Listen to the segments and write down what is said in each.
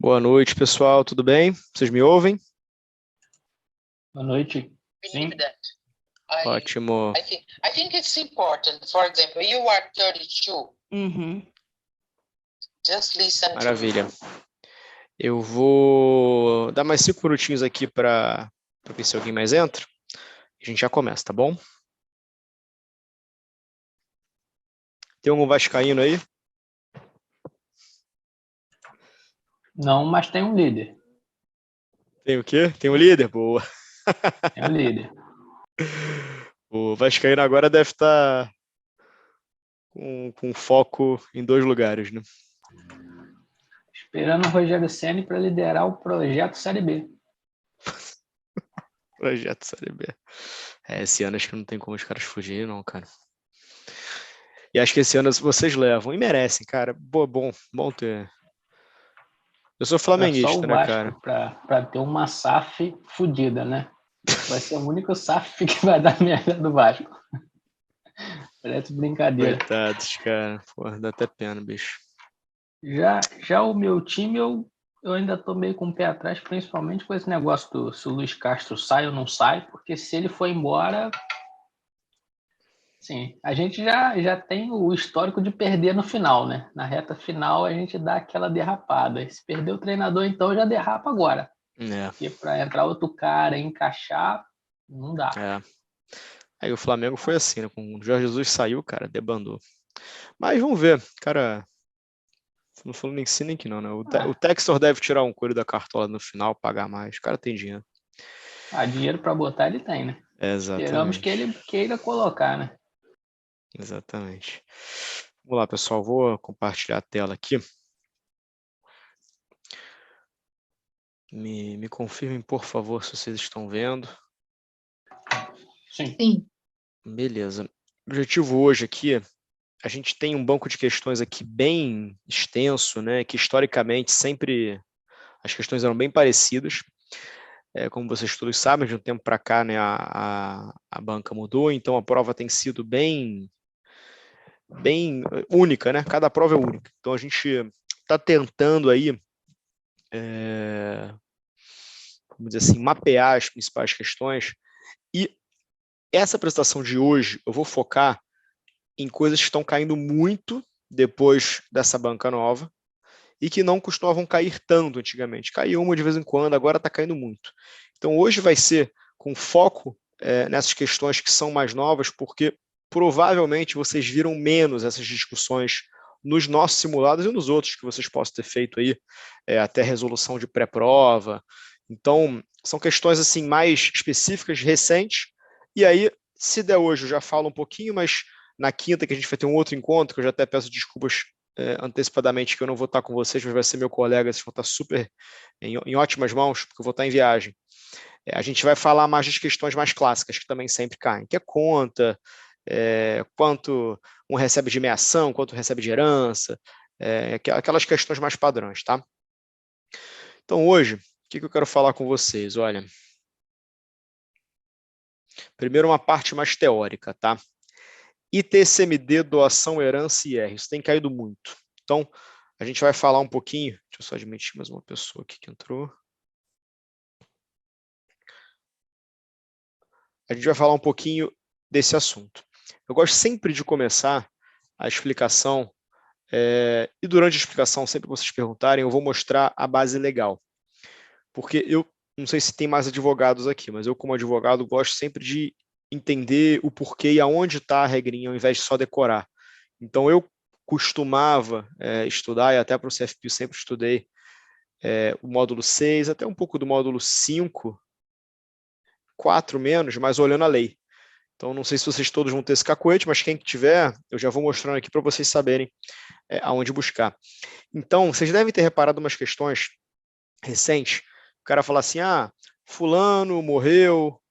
Boa noite, pessoal. Tudo bem? Vocês me ouvem? Boa noite. Believe Sim, that. I Ótimo. I think it's important. For example, you are 32. Just listen to me. Maravilha. Eu vou dar mais 5 minutinhos aqui para ver se alguém mais entra. A gente já começa, tá bom? Tem algum vascaíno aí? não, mas tem um líder. Tem o quê? Tem um líder? Boa. Tem um líder. O vascaíno agora deve estar com foco em 2 lugares, né? Esperando o Rogério Ceni para liderar o projeto Série B. Projeto Série B. Esse ano acho que não tem como os caras fugirem, não, cara. E acho que esse ano vocês levam. E merecem, cara. Bom ter. Eu sou Só flamenguista, o né, cara? Vasco para ter uma SAF fodida, né? Vai ser o único SAF que vai dar merda do Vasco. Parece brincadeira. Coitados, cara. Porra, dá até pena, bicho. Já o meu time, eu ainda tô meio com o pé atrás, principalmente com esse negócio do se o Luiz Castro sai ou não sai, porque se ele for embora, sim, a gente já tem o histórico de perder no final, né? Na reta final a gente dá aquela derrapada. Se perder o treinador, então já derrapa agora. É, Porque para entrar outro cara e encaixar, não dá. é. Aí o Flamengo foi assim, né? Com o Jorge Jesus saiu, cara, debandou. Mas vamos ver, cara. Não falou nem que sim nem que não, né? O Textor deve tirar um coelho da cartola no final, pagar mais. O cara tem dinheiro. Dinheiro para botar ele tem, né? Esperamos que Exatamente. ele queira colocar, né? Exatamente. Vamos lá, pessoal. Vou compartilhar a tela aqui. Me confirmem, por favor, se vocês estão vendo. Sim. Beleza. O objetivo hoje aqui, a gente tem um banco de questões aqui bem extenso, né? Que historicamente sempre as questões eram bem parecidas. Como vocês todos sabem, de um tempo para cá, né, a banca mudou, então a prova tem sido bem única, né? Cada prova é única. Então a gente está tentando aí, vamos dizer assim, mapear as principais questões. E essa apresentação de hoje eu vou focar em coisas que estão caindo muito depois dessa banca nova e que não costumavam cair tanto antigamente. Caiu uma de vez em quando, agora está caindo muito. Então hoje vai ser com foco nessas questões que são mais novas, porque provavelmente vocês viram menos essas discussões nos nossos simulados e nos outros que vocês possam ter feito aí, até resolução de pré-prova. Então, são questões assim mais específicas, recentes, e aí, se der hoje, eu já falo um pouquinho, mas na quinta, que a gente vai ter um outro encontro, que eu já até peço desculpas antecipadamente que eu não vou estar com vocês, mas vai ser meu colega, vocês vão estar super em ótimas mãos, porque eu vou estar em viagem. A gente vai falar mais das questões mais clássicas, que também sempre caem, que é conta, quanto um recebe de meação, quanto recebe de herança, aquelas questões mais padrões, tá? Então hoje, o que eu quero falar com vocês? Olha, primeiro uma parte mais teórica, tá? ITCMD, doação, herança e IR, isso tem caído muito. Então, a gente vai falar um pouquinho, deixa eu só admitir mais uma pessoa aqui que entrou. A gente vai falar um pouquinho desse assunto. Eu gosto sempre de começar a explicação, e durante a explicação, sempre que vocês perguntarem, eu vou mostrar a base legal. Porque eu não sei se tem mais advogados aqui, mas eu, como advogado, gosto sempre de entender o porquê e aonde está a regrinha, ao invés de só decorar. Então, eu costumava estudar, e até para o CFP sempre estudei o módulo 6, até um pouco do módulo 5, 4 menos, mas olhando a lei. Então, não sei se vocês todos vão ter esse cacuete, mas quem tiver, eu já vou mostrando aqui para vocês saberem aonde buscar. Então, vocês devem ter reparado umas questões recentes. O cara fala assim, fulano morreu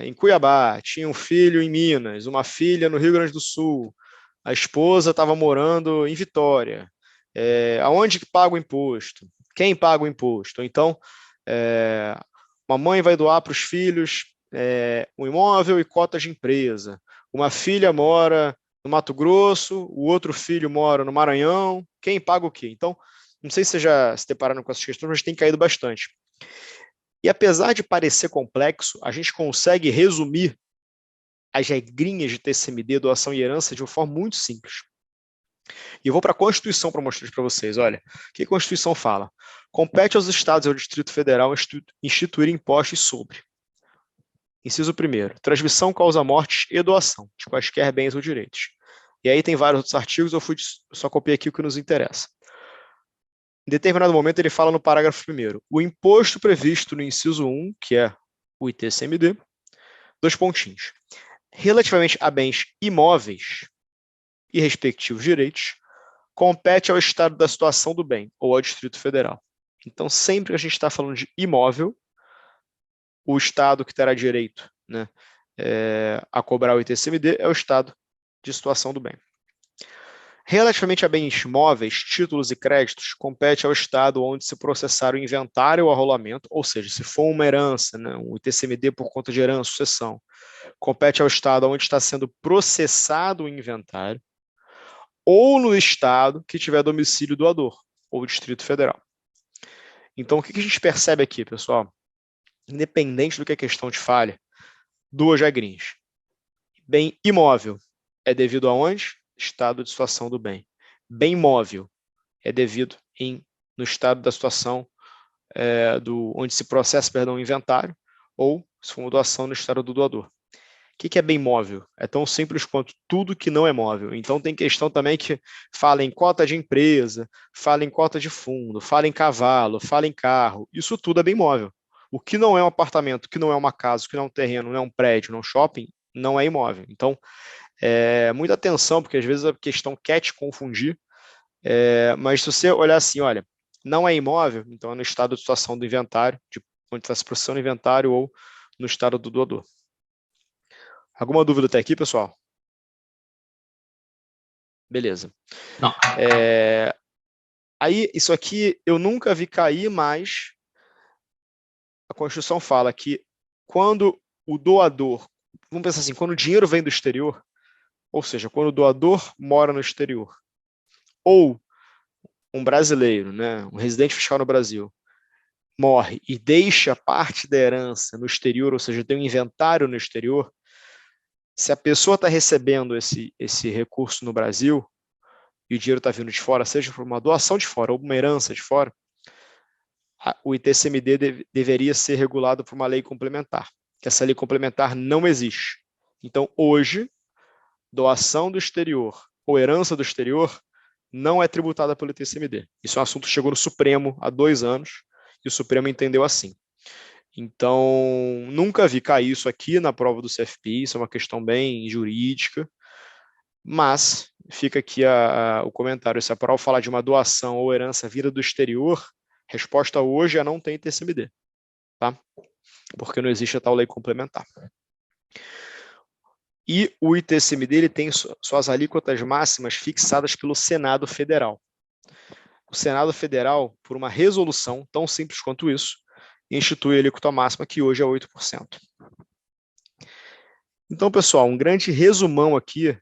em Cuiabá, tinha um filho em Minas, uma filha no Rio Grande do Sul, a esposa estava morando em Vitória. Aonde que paga o imposto? Quem paga o imposto? Então, uma mãe vai doar para os filhos um imóvel e cotas de empresa. Uma filha mora no Mato Grosso, o outro filho mora no Maranhão. Quem paga o quê? Então, Não sei se vocês já se depararam com essas questões, mas tem caído bastante. E apesar de parecer complexo, a gente consegue resumir as regrinhas de TCMD, doação e herança, de uma forma muito simples. E eu vou para a Constituição para mostrar isso para vocês. Olha, o que a Constituição fala? Compete aos Estados e ao Distrito Federal instituir impostos sobre. Inciso 1º, transmissão causa mortes e doação de quaisquer bens ou direitos. E aí tem vários outros artigos, só copiei aqui o que nos interessa. Em determinado momento, ele fala no parágrafo 1º, o imposto previsto no inciso 1, que é o ITCMD, 2 pontinhos. Relativamente a bens imóveis e respectivos direitos, compete ao Estado da situação do bem ou ao Distrito Federal. Então, sempre que a gente está falando de imóvel, o Estado que terá direito, né, a cobrar o ITCMD é o Estado de situação do bem. Relativamente a bens móveis, títulos e créditos, compete ao Estado onde se processar o inventário ou arrolamento, ou seja, se for uma herança, né, um ITCMD por conta de herança, sucessão, compete ao Estado onde está sendo processado o inventário, ou no Estado que tiver domicílio doador, ou Distrito Federal. Então, o que a gente percebe aqui, pessoal? Independente do que a questão te fale, 2 regrinhas. Bem imóvel é devido aonde? Estado de situação do bem. Bem móvel é devido no estado da situação onde se processa, o inventário, ou, se for uma doação, no estado do doador. O que é bem móvel? É tão simples quanto tudo que não é móvel. Então, tem questão também que fala em cota de empresa, fala em cota de fundo, fala em cavalo, fala em carro. Isso tudo é bem móvel. O que não é um apartamento, o que não é uma casa, o que não é um terreno, não é um prédio, não é um shopping, não é imóvel. Então, muita atenção, porque às vezes a questão quer te confundir, mas se você olhar assim, olha, não é imóvel, então é no estado de situação do inventário, onde está se processando o inventário ou no estado do doador. Alguma dúvida até aqui, pessoal? Beleza. Não. Aí, isso aqui eu nunca vi cair, mas a Constituição fala que quando o doador, vamos pensar assim, quando o dinheiro vem do exterior, ou seja, quando o doador mora no exterior, ou um brasileiro, né, um residente fiscal no Brasil, morre e deixa parte da herança no exterior, ou seja, tem um inventário no exterior, se a pessoa está recebendo esse recurso no Brasil e o dinheiro está vindo de fora, seja por uma doação de fora ou uma herança de fora, o ITCMD deveria ser regulado por uma lei complementar, que essa lei complementar não existe. Então, hoje, doação do exterior ou herança do exterior não é tributada pelo ITCMD. Isso é um assunto que chegou no Supremo há 2 anos e o Supremo entendeu assim. Então, nunca vi cair isso aqui na prova do CFP, isso é uma questão bem jurídica, mas fica aqui o comentário. Se a prova falar de uma doação ou herança vinda do exterior, resposta hoje é não tem ITCMD, tá? Porque não existe a tal lei complementar. E o ITCMD ele tem suas alíquotas máximas fixadas pelo Senado Federal. O Senado Federal, por uma resolução tão simples quanto isso, institui a alíquota máxima, que hoje é 8%. Então, pessoal, um grande resumão aqui,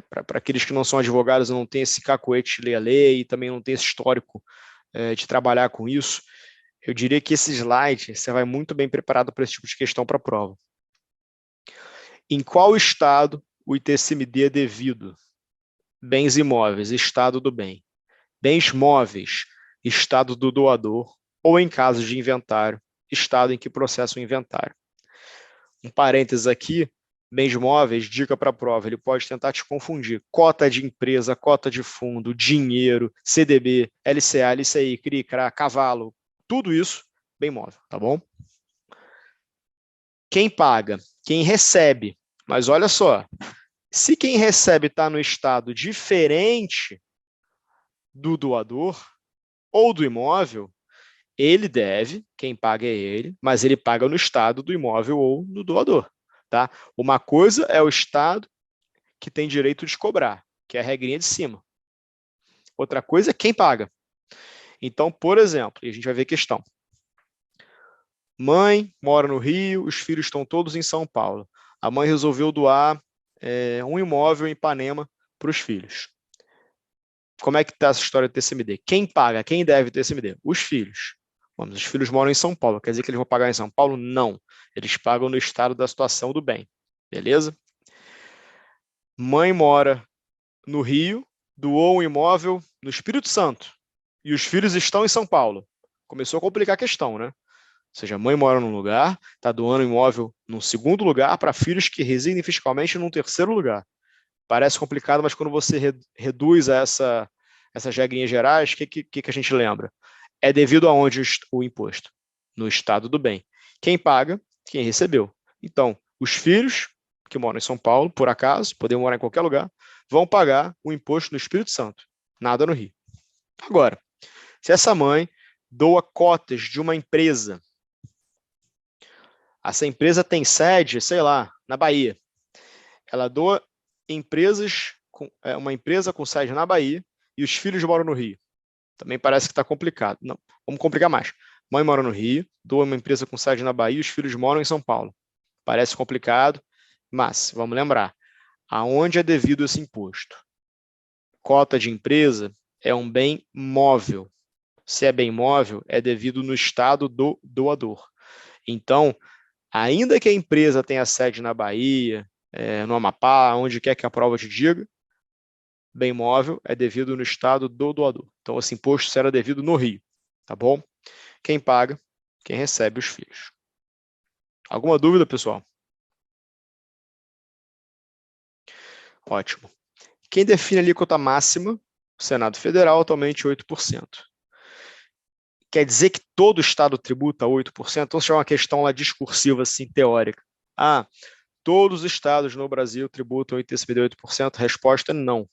para aqueles que não são advogados e não têm esse cacoete de ler a lei e também não têm esse histórico de trabalhar com isso, eu diria que esse slide você vai muito bem preparado para esse tipo de questão para a prova. Em qual estado o ITCMD é devido? Bens imóveis, estado do bem. Bens móveis, estado do doador, ou em caso de inventário, estado em que processa o inventário. Um parênteses aqui, bens móveis, dica para a prova, ele pode tentar te confundir. Cota de empresa, cota de fundo, dinheiro, CDB, LCA, LCI, CRI, CRA, cavalo, tudo isso, bem móvel, tá bom? Quem paga? Quem recebe. Mas olha só, se quem recebe está no estado diferente do doador ou do imóvel, ele deve, quem paga é ele, mas ele paga no estado do imóvel ou do doador. Tá? Uma coisa é o estado que tem direito de cobrar, que é a regrinha de cima. Outra coisa é quem paga. Então, por exemplo, e a gente vai ver a questão. Mãe mora no Rio, os filhos estão todos em São Paulo. A mãe resolveu doar um imóvel em Ipanema para os filhos. como é que está essa história do TCMD? Quem paga, quem deve TCMD? Os filhos. Os filhos moram em São Paulo. Quer dizer que eles vão pagar em São Paulo? Não. Eles pagam no estado da situação do bem. Beleza? Mãe mora no Rio, doou um imóvel no Espírito Santo e os filhos estão em São Paulo. Começou a complicar a questão, né? Ou seja, a mãe mora num lugar, está doando imóvel num segundo lugar para filhos que residem fiscalmente num terceiro lugar. Parece complicado, mas quando você reduz a essas regrinhas gerais, o que a gente lembra? É devido aonde o imposto? No estado do bem. Quem paga? Quem recebeu. Então, os filhos que moram em São Paulo, por acaso, podem morar em qualquer lugar, vão pagar o imposto no Espírito Santo, nada no Rio. Agora, se essa mãe doa cotas de uma empresa, essa empresa tem sede, sei lá, na Bahia, ela doa uma empresa com sede na Bahia e os filhos moram no Rio. Também parece que está complicado. Não, vamos complicar mais. Mãe mora no Rio, doa uma empresa com sede na Bahia e os filhos moram em São Paulo. Parece complicado, mas vamos lembrar, aonde é devido esse imposto? Cota de empresa é um bem móvel. Se é bem móvel, é devido no estado do doador. Então, ainda que a empresa tenha sede na Bahia, no Amapá, onde quer que a prova te diga, bem móvel é devido no estado do doador. Então, esse imposto será devido no Rio, tá bom? Quem paga, quem recebe os filhos. Alguma dúvida, pessoal? Ótimo. Quem define a alíquota máxima? O Senado Federal, atualmente 8%. Quer dizer que todo estado tributa 8%? Então, se é uma questão lá discursiva, assim, teórica. Todos os estados no Brasil tributam ITCMD 8%? Resposta, não.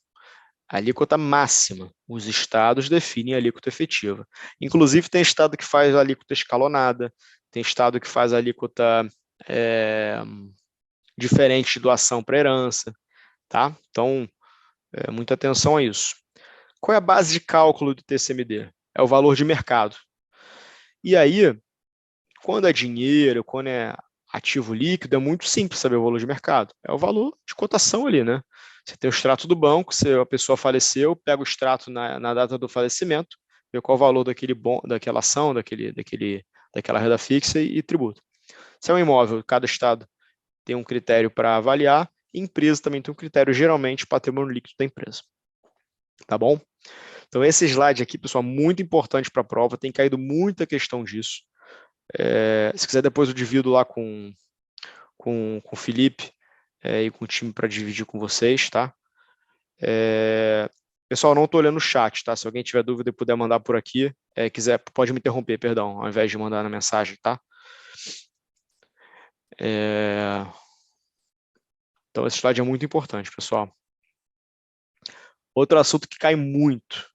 A alíquota máxima. Os estados definem a alíquota efetiva. Inclusive, tem estado que faz a alíquota escalonada, tem estado que faz a alíquota diferente de doação para herança. Tá? Então, muita atenção a isso. Qual é a base de cálculo do TCMD? É o valor de mercado. E aí, quando é dinheiro, quando é ativo líquido, é muito simples saber o valor de mercado. É o valor de cotação ali, né? Você tem o extrato do banco, se a pessoa faleceu, pega o extrato na data do falecimento, vê qual o valor daquela ação, daquela renda fixa e tributa. Se é um imóvel, cada estado tem um critério para avaliar, e a empresa também tem um critério, geralmente, patrimônio líquido da empresa. Tá bom? Então, esse slide aqui, pessoal, muito importante para a prova, tem caído muita questão disso. Se quiser, depois eu divido lá com o Felipe e com o time para dividir com vocês, tá? Pessoal, não estou olhando o chat, tá? Se alguém tiver dúvida e puder mandar por aqui, quiser, pode me interromper, perdão, ao invés de mandar na mensagem, tá? Então, esse slide é muito importante, pessoal. Outro assunto que cai muito.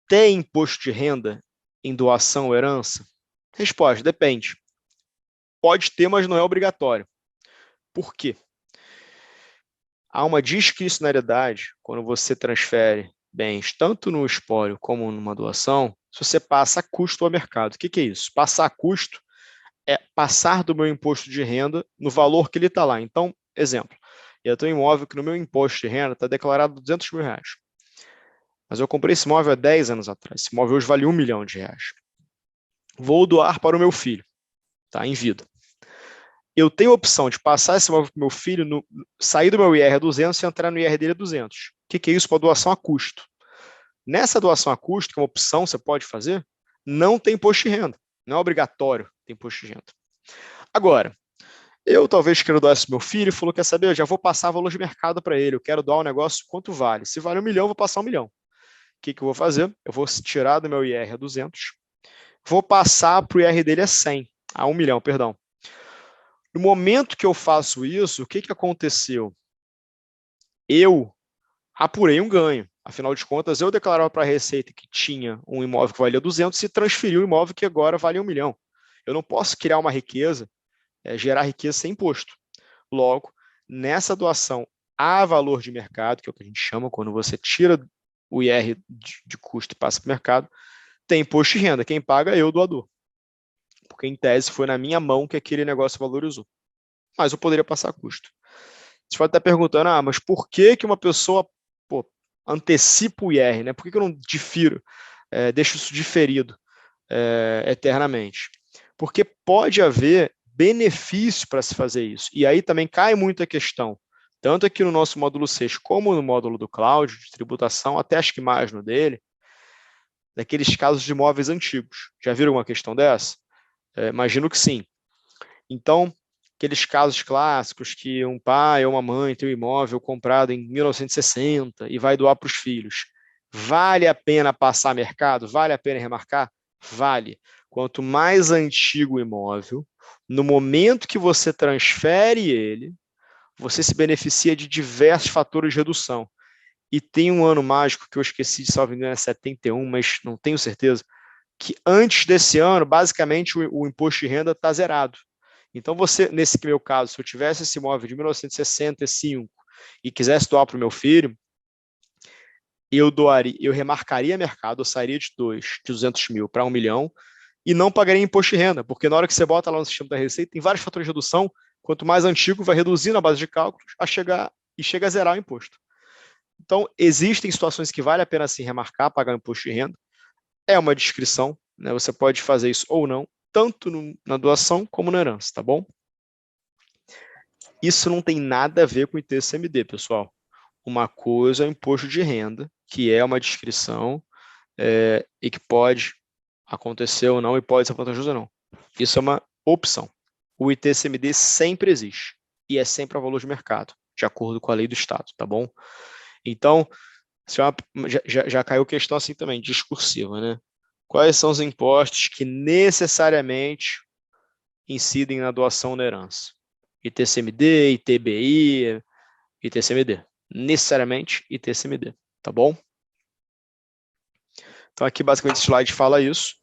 Tem imposto de renda em doação ou herança? Resposta, depende. Pode ter, mas não é obrigatório. Por quê? Há uma discricionariedade quando você transfere bens tanto no espólio como numa doação, se você passa a custo ao mercado. O que é isso? Passar a custo é passar do meu imposto de renda no valor que ele está lá. Então, exemplo, eu tenho um imóvel que no meu imposto de renda está declarado R$200 mil. Mas eu comprei esse imóvel há 10 anos atrás. Esse imóvel hoje vale R$1 milhão. Vou doar para o meu filho, tá? Em vida. Eu tenho a opção de passar esse imóvel para o meu filho, sair do meu IR a 200 e entrar no IR dele a 200. O que é isso para doação a custo? Nessa doação a custo, que é uma opção que você pode fazer, não tem imposto de renda. Não é obrigatório ter imposto de renda. Agora, eu talvez quero doar esse pro meu filho e falou, quer saber, eu já vou passar valor de mercado para ele, eu quero doar um negócio, quanto vale? Se vale R$1 milhão, eu vou passar R$1 milhão. O que eu vou fazer? Eu vou tirar do meu IR a 200, vou passar para o IR dele a 100, a 1 milhão, perdão. No momento que eu faço isso, o que aconteceu? Eu apurei um ganho. Afinal de contas, eu declarava para a Receita que tinha um imóvel que valia 200 e transferi um imóvel que agora vale 1 milhão. Eu não posso criar uma riqueza, gerar riqueza sem imposto. Logo, nessa doação a valor de mercado, que é o que a gente chama quando você tira o IR de custo e passa para o mercado, tem imposto de renda. Quem paga é eu, doador. Porque, em tese, foi na minha mão que aquele negócio valorizou. Mas eu poderia passar custo. Você pode estar perguntando, mas por que uma pessoa antecipo o IR, né? Por que eu não difiro, deixo isso diferido eternamente? Porque pode haver benefício para se fazer isso. E aí também cai muita questão, tanto aqui no nosso módulo 6, como no módulo do cloud, de tributação, até acho que mais no dele, daqueles casos de imóveis antigos. Já viram uma questão dessa? Imagino que sim. Então, aqueles casos clássicos que um pai ou uma mãe tem um imóvel comprado em 1960 e vai doar para os filhos. Vale a pena passar mercado? Vale a pena remarcar? Vale. Quanto mais antigo o imóvel, no momento que você transfere ele, você se beneficia de diversos fatores de redução. E tem um ano mágico que eu esqueci de salvo engano, é 71, mas não tenho certeza, que antes desse ano, basicamente, o imposto de renda está zerado. Então, você, nesse meu caso, se eu tivesse esse imóvel de 1965 e quisesse doar para o meu filho, eu remarcaria mercado, eu sairia de 200 mil para 1 milhão e não pagaria imposto de renda, porque na hora que você bota lá no sistema da Receita, tem vários fatores de redução, quanto mais antigo, vai reduzindo a base de cálculos chega a zerar o imposto. Então, existem situações que vale a pena sim remarcar, pagar o imposto de renda, é uma discrição, né? Você pode fazer isso ou não, tanto na doação como na herança, tá bom? Isso não tem nada a ver com o ITCMD, pessoal. Uma coisa é o imposto de renda, que é uma discrição e que pode acontecer ou não e pode ser vantajoso ou não. Isso é uma opção. O ITCMD sempre existe e é sempre a valor de mercado, de acordo com a lei do Estado, tá bom? Então, já caiu questão assim também, discursiva, né? Quais são os impostos que necessariamente incidem na doação da herança? ITCMD, ITBI, ITCMD. Necessariamente ITCMD, tá bom? Então aqui basicamente esse slide fala isso.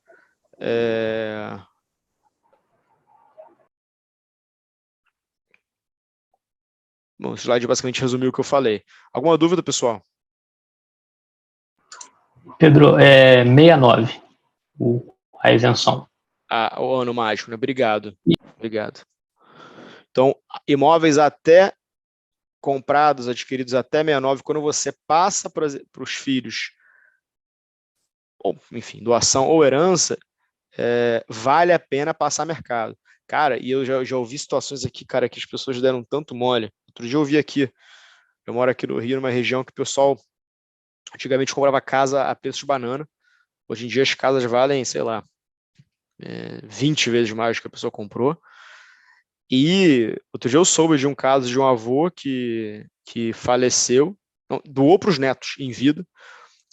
Bom, o slide basicamente resumiu o que eu falei. Alguma dúvida, pessoal? Pedro, 69, a isenção. O ano mágico, né? Obrigado. Obrigado. Então, imóveis até comprados, adquiridos até 69, quando você passa para os filhos, ou, enfim, doação ou herança, vale a pena passar mercado. Cara, e eu já ouvi situações aqui, cara, que as pessoas deram tanto mole. Outro dia eu vi aqui, eu moro aqui no Rio, numa região que o pessoal antigamente comprava casa a preço de banana. Hoje em dia as casas valem, sei lá, 20 vezes mais do que a pessoa comprou. E outro dia eu soube de um caso de um avô que faleceu, doou para os netos em vida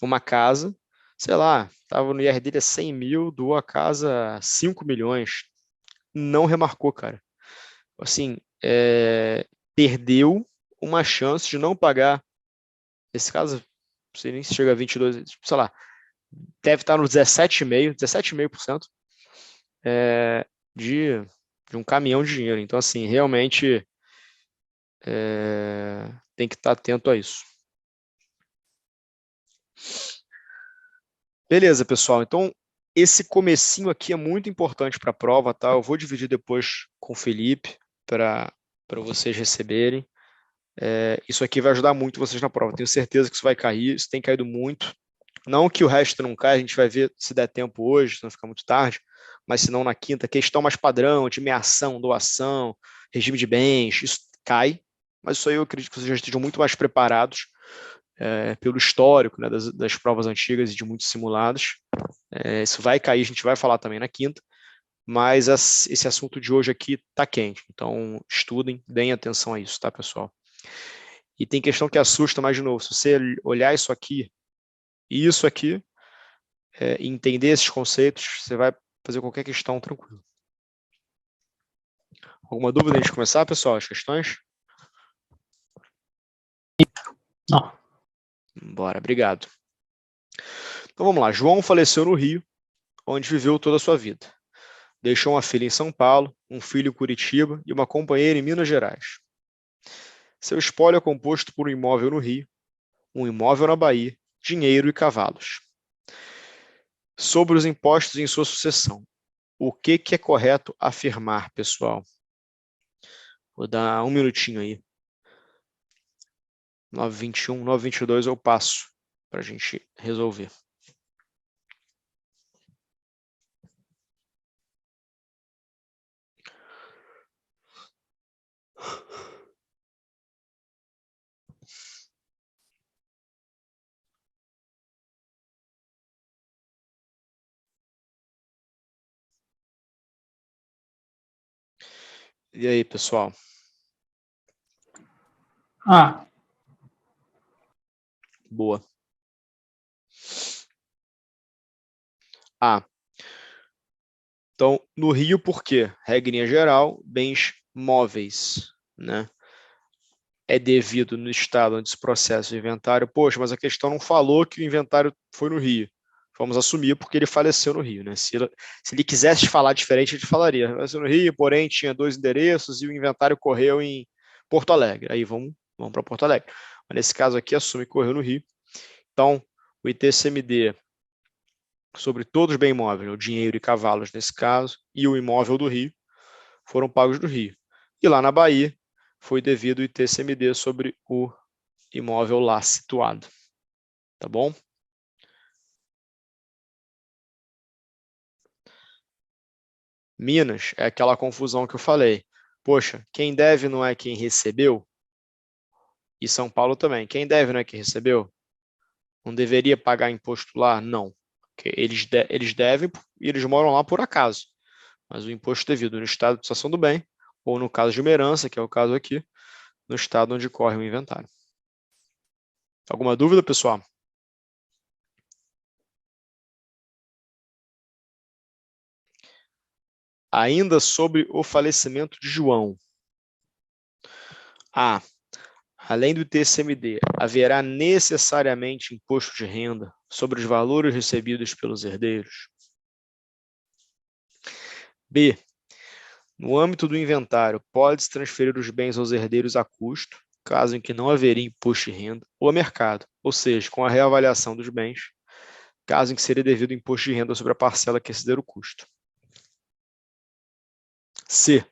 uma casa, sei lá, estava no IR dele a 100 mil, doou a casa a 5 milhões, não remarcou, cara. Assim, perdeu uma chance de não pagar. Esse caso, não sei nem se chega a 22, sei lá, deve estar no 17,5% de um caminhão de dinheiro. Então, assim, realmente tem que estar atento a isso. Beleza, pessoal. Então, esse comecinho aqui é muito importante para a prova, tá? Eu vou dividir depois com o Felipe para vocês receberem. Isso aqui vai ajudar muito vocês na prova. Tenho certeza que isso vai cair, isso tem caído muito. Não que o resto não caia, a gente vai ver se der tempo hoje, se não ficar muito tarde, mas se não na quinta, questão mais padrão, de meação, doação, regime de bens, isso cai, mas isso aí eu acredito que vocês já estejam muito mais preparados pelo histórico, né, das provas antigas e de muitos simulados. Isso vai cair, a gente vai falar também na quinta, mas esse assunto de hoje aqui está quente, então estudem, deem atenção a isso, tá, pessoal? E tem questão que assusta, mais de novo, se você olhar isso aqui e isso aqui, e entender esses conceitos, você vai fazer qualquer questão tranquilo. Alguma dúvida antes de começar, pessoal, as questões? Não. Bora, obrigado. Então vamos lá, João faleceu no Rio, onde viveu toda a sua vida. Deixou uma filha em São Paulo, um filho em Curitiba e uma companheira em Minas Gerais. Seu espólio é composto por um imóvel no Rio, um imóvel na Bahia, dinheiro e cavalos. Sobre os impostos em sua sucessão, o que é correto afirmar, pessoal? Vou dar um minutinho aí. 9h21, 9h22 eu passo para a gente resolver. E aí, pessoal? Boa. Então, no Rio, por quê? Regrinha geral, bens móveis, né? É devido no estado onde se processa o inventário. Poxa, mas a questão não falou que o inventário foi no Rio. Vamos assumir porque ele faleceu no Rio, né? Se ele quisesse falar diferente, ele falaria. Faleceu no Rio, porém tinha 2 endereços e o inventário correu em Porto Alegre. Aí vamos para Porto Alegre. Mas nesse caso aqui, assume que correu no Rio. Então, o ITCMD sobre todos os bens imóveis, o dinheiro e cavalos nesse caso, e o imóvel do Rio, foram pagos do Rio. E lá na Bahia, foi devido o ITCMD sobre o imóvel lá situado. Tá bom? Minas é aquela confusão que eu falei. Poxa, quem deve não é quem recebeu? E São Paulo também. Quem deve não é quem recebeu? Não deveria pagar imposto lá? Não. Eles devem e eles moram lá por acaso. Mas o imposto devido no estado de situação do bem, ou no caso de uma herança, que é o caso aqui, no estado onde corre o inventário. Alguma dúvida, pessoal? Ainda sobre o falecimento de João. Além do ITCMD, haverá necessariamente imposto de renda sobre os valores recebidos pelos herdeiros? B. No âmbito do inventário, pode-se transferir os bens aos herdeiros a custo, caso em que não haveria imposto de renda, ou a mercado, ou seja, com a reavaliação dos bens, caso em que seria devido imposto de renda sobre a parcela que exceder o custo. C.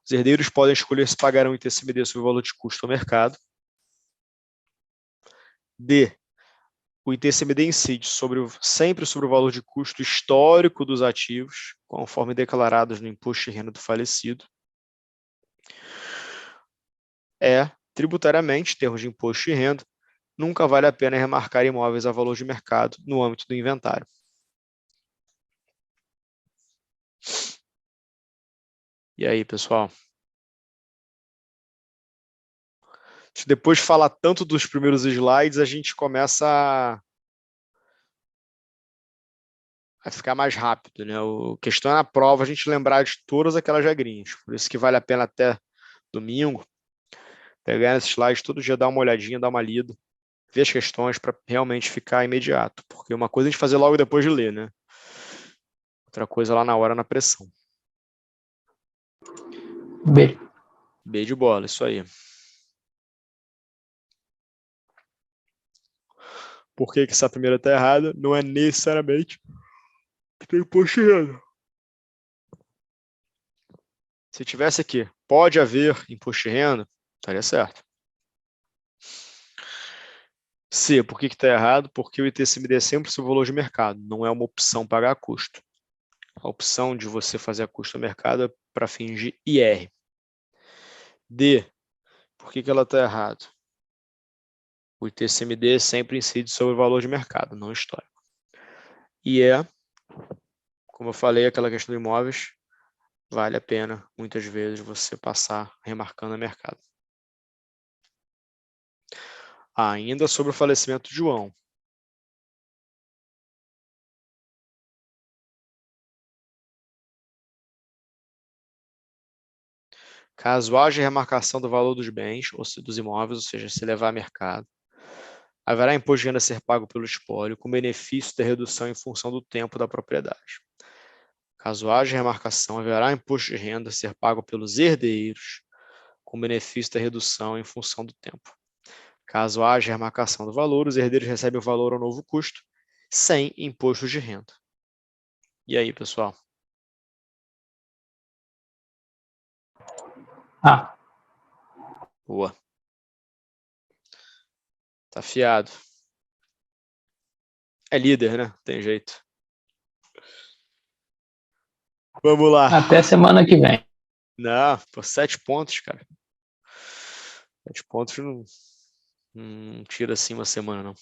Os herdeiros podem escolher se pagarão ITCMD sobre o valor de custo ao mercado. D. O ITCMD incide sempre sobre o valor de custo histórico dos ativos, conforme declarados no imposto de renda do falecido. Tributariamente, em termos de imposto de renda, nunca vale a pena remarcar imóveis a valor de mercado no âmbito do inventário. E aí, pessoal? Depois de falar tanto dos primeiros slides, a gente começa a ficar mais rápido, né? A questão é na prova a gente lembrar de todas aquelas regrinhas. Por isso que vale a pena até domingo pegar esses slides todo dia, dar uma olhadinha, dar uma lida, ver as questões para realmente ficar imediato. Porque uma coisa é a gente fazer logo depois de ler, né? Outra coisa lá na hora, na pressão. B. B de bola, isso aí. Por que essa primeira está errada? Não é necessariamente que tem imposto de renda. Se tivesse aqui, pode haver imposto de renda, estaria certo. C, por que está errado? Porque o ITCMD é sempre o seu valor de mercado, não é uma opção pagar custo. A opção de você fazer a custo no mercado é para fins de IR. D, por que ela está errada? O ITCMD sempre incide sobre o valor de mercado, não histórico. E como eu falei, aquela questão de imóveis, vale a pena, muitas vezes, você passar remarcando a mercado. Ainda sobre o falecimento de João. Caso haja remarcação do valor dos bens, ou dos imóveis, ou seja, se levar a mercado, haverá imposto de renda a ser pago pelo espólio, com benefício da redução em função do tempo da propriedade. Caso haja remarcação, haverá imposto de renda a ser pago pelos herdeiros, com benefício da redução em função do tempo. Caso haja remarcação do valor, os herdeiros recebem o valor ao novo custo, sem imposto de renda. E aí, pessoal? Boa. Tá afiado. É líder, né? Tem jeito. Vamos lá. Até semana que vem. Não, pô, 7 pontos, cara. 7 pontos não tira assim uma semana, não.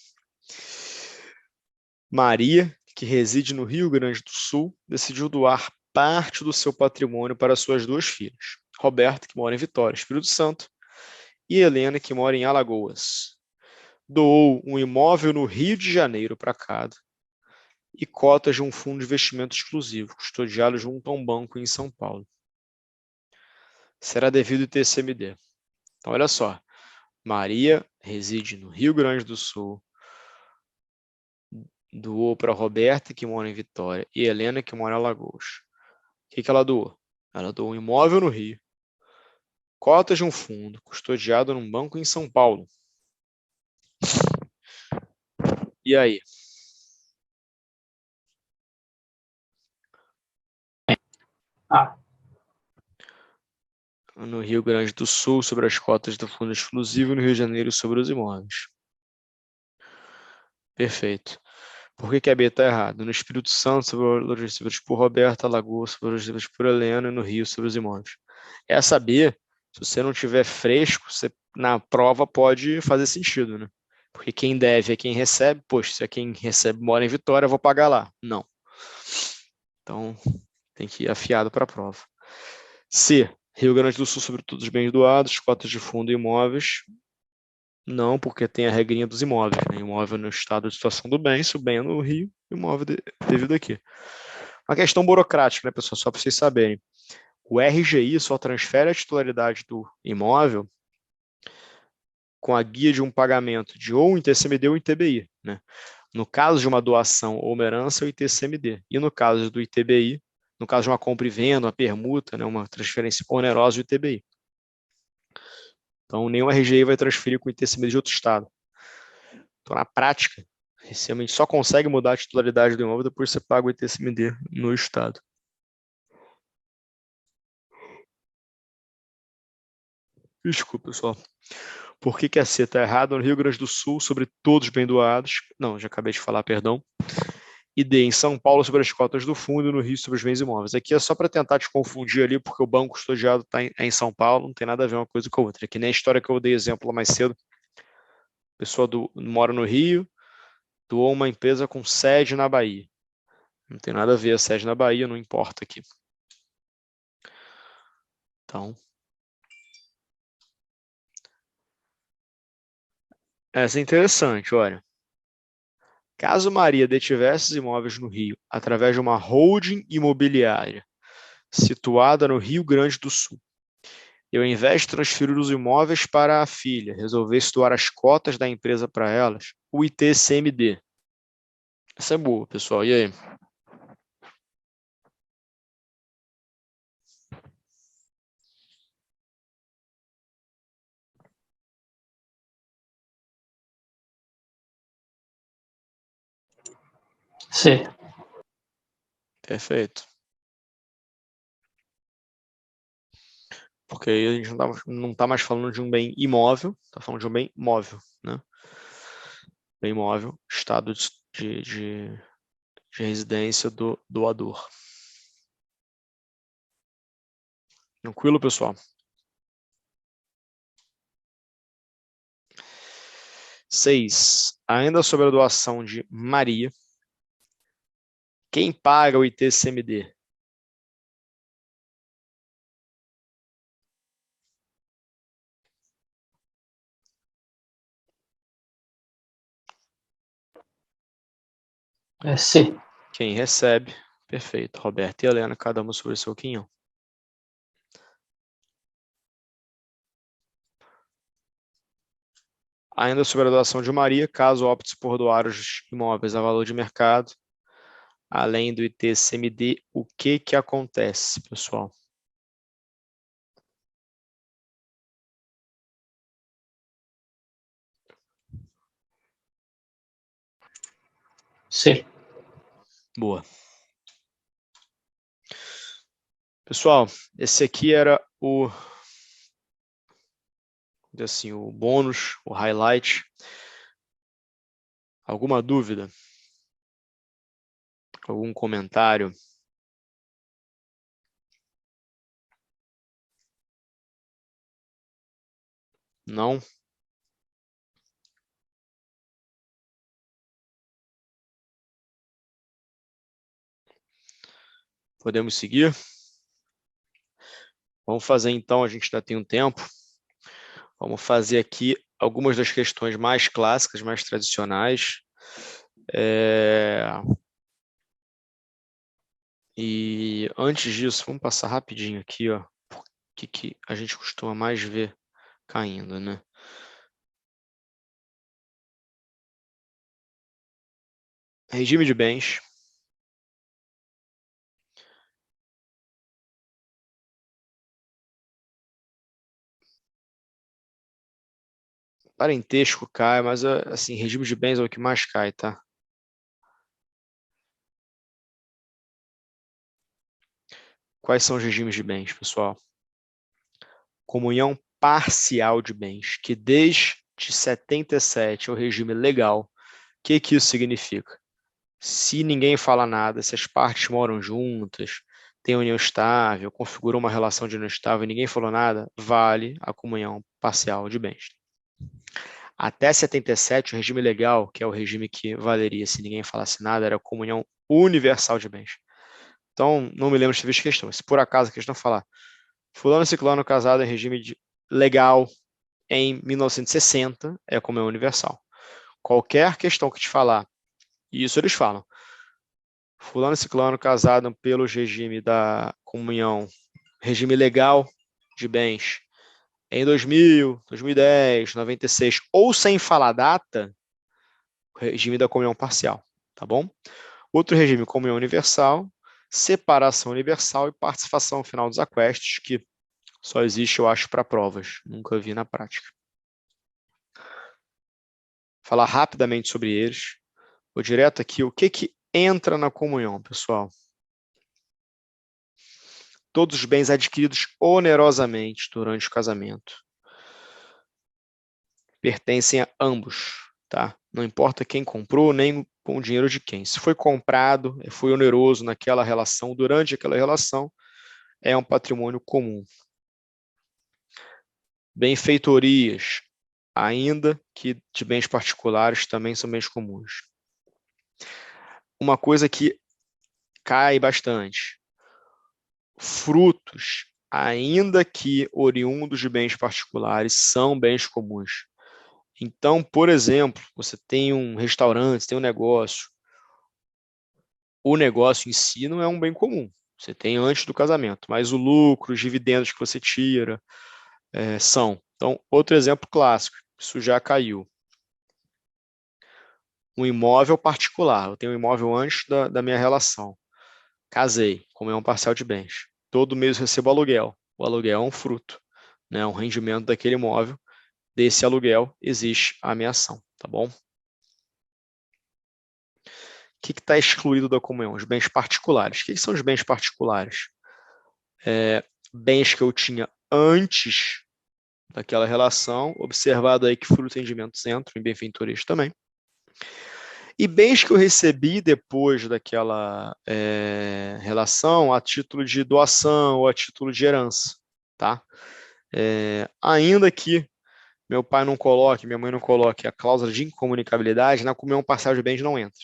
Maria, que reside no Rio Grande do Sul, decidiu doar parte do seu patrimônio para suas 2 filhas. Roberta, que mora em Vitória, Espírito Santo, e Helena, que mora em Alagoas. Doou um imóvel no Rio de Janeiro para cada e cotas de um fundo de investimento exclusivo, custodiado junto a um banco em São Paulo. Será devido ITCMD. Então, olha só. Maria reside no Rio Grande do Sul, doou para Roberta, que mora em Vitória, e Helena, que mora em Alagoas. O que ela doou? Ela doou um imóvel no Rio, cotas de um fundo, custodiado num banco em São Paulo. E aí? No Rio Grande do Sul, sobre as cotas do fundo exclusivo, e no Rio de Janeiro, sobre os imóveis. Perfeito. Por que a B está errado? No Espírito Santo, sobre os valores recebidos por Roberta, Alagoas, sobre os recebidos por Helena, e no Rio, sobre os imóveis. Essa B, se você não tiver fresco, você, na prova pode fazer sentido, né? Porque quem deve é quem recebe. Poxa, se é quem recebe mora em Vitória, eu vou pagar lá. Não. Então, tem que ir afiado para a prova. C, Rio Grande do Sul, sobre todos os bens doados, cotas de fundo e imóveis. Não, porque tem a regrinha dos imóveis, né? Imóvel no estado de situação do bem, se o bem é no Rio, imóvel devido aqui. Uma questão burocrática, né, pessoal? Só para vocês saberem. O RGI só transfere a titularidade do imóvel com a guia de um pagamento de ou um ITCMD ou ITBI, né? No caso de uma doação ou uma herança, é o ITCMD. E no caso do ITBI, no caso de uma compra e venda, uma permuta, né, uma transferência onerosa, o ITBI. Então, nenhum RGI vai transferir com o ITCMD de outro estado. Então, na prática, você realmente só consegue mudar a titularidade do imóvel depois que você paga o ITCMD no estado. Desculpa, pessoal. Por que a C está errada? No Rio Grande do Sul, sobre todos os bens doados. Não, já acabei de falar, perdão. E D, em São Paulo, sobre as cotas do fundo, e no Rio, sobre os bens imóveis. Aqui é só para tentar te confundir ali, porque o banco custodiado está em São Paulo, não tem nada a ver uma coisa com a outra. É que nem a história que eu dei exemplo lá mais cedo. A pessoa mora no Rio, doou uma empresa com sede na Bahia. Não tem nada a ver a sede na Bahia, não importa aqui. Então, essa é interessante, olha. Caso Maria detivesse os imóveis no Rio através de uma holding imobiliária situada no Rio Grande do Sul, e ao invés de transferir os imóveis para a filha, resolvesse doar as cotas da empresa para elas, o ITCMD. Essa é boa, pessoal. E aí? C. Perfeito. Porque aí a gente não está mais falando de um bem imóvel, está falando de um bem móvel, né? Bem móvel, estado de residência do doador. Tranquilo, pessoal? 6. Ainda sobre a doação de Maria, quem paga o ITCMD? É C. Quem recebe? Perfeito. Roberto e Helena, cada uma sobre o seu quinhão. Ainda sobre a doação de Maria, caso opte por doar os imóveis a valor de mercado, além do ITCMD, o que acontece, pessoal? C. Boa. Pessoal, esse aqui era o bônus, o highlight. Alguma dúvida? Algum comentário? Não? Podemos seguir? Vamos fazer então, a gente ainda tem um tempo. Vamos fazer aqui algumas das questões mais clássicas, mais tradicionais. E antes disso, vamos passar rapidinho aqui, ó, o que a gente costuma mais ver caindo, né? Regime de bens. Parentesco cai, mas assim, regime de bens é o que mais cai, tá? Quais são os regimes de bens, pessoal? Comunhão parcial de bens, que desde 77 é o regime legal. O que isso significa? Se ninguém fala nada, se as partes moram juntas, tem união estável, configurou uma relação de união estável e ninguém falou nada, vale a comunhão parcial de bens. Até 77, o regime legal, que é o regime que valeria se ninguém falasse nada, era a comunhão universal de bens. Então, não me lembro de ter visto questão. Se por acaso a questão falar fulano e ciclano casado em regime legal em 1960, é a comunhão universal. Qualquer questão que te falar, e isso eles falam, fulano e ciclano casado pelo regime da comunhão, regime legal de bens, em 2000, 2010, 96, ou sem falar data, regime da comunhão parcial, tá bom? Outro regime, comunhão universal, separação universal e participação final dos aquestes, que só existe, eu acho, para provas, nunca vi na prática. Falar rapidamente sobre eles. Vou direto aqui, o que entra na comunhão, pessoal? Todos os bens adquiridos onerosamente durante o casamento pertencem a ambos, tá? Não importa quem comprou, nem com o dinheiro de quem. Se foi comprado, foi oneroso naquela relação, durante aquela relação, é um patrimônio comum. Benfeitorias, ainda que de bens particulares, também são bens comuns. Uma coisa que cai bastante, frutos, ainda que oriundos de bens particulares, são bens comuns. Então, por exemplo, você tem um restaurante, você tem um negócio, o negócio em si não é um bem comum, você tem antes do casamento, mas o lucro, os dividendos que você tira são. Então, outro exemplo clássico, isso já caiu. Um imóvel particular, eu tenho um imóvel antes da minha relação, casei, comunhão parcial de bens, todo mês eu recebo aluguel, o aluguel é um fruto, né, um rendimento daquele imóvel, desse aluguel existe a minha ação, tá bom? O que está excluído da comunhão? Os bens particulares. O que são os bens particulares? Bens que eu tinha antes daquela relação, observado aí que frutos e rendimentos entram em benfeitorias também. E bens que eu recebi depois daquela relação a título de doação ou a título de herança, tá? Ainda que meu pai não coloque, minha mãe não coloque a cláusula de incomunicabilidade, na comunhão parcial de bens não entra.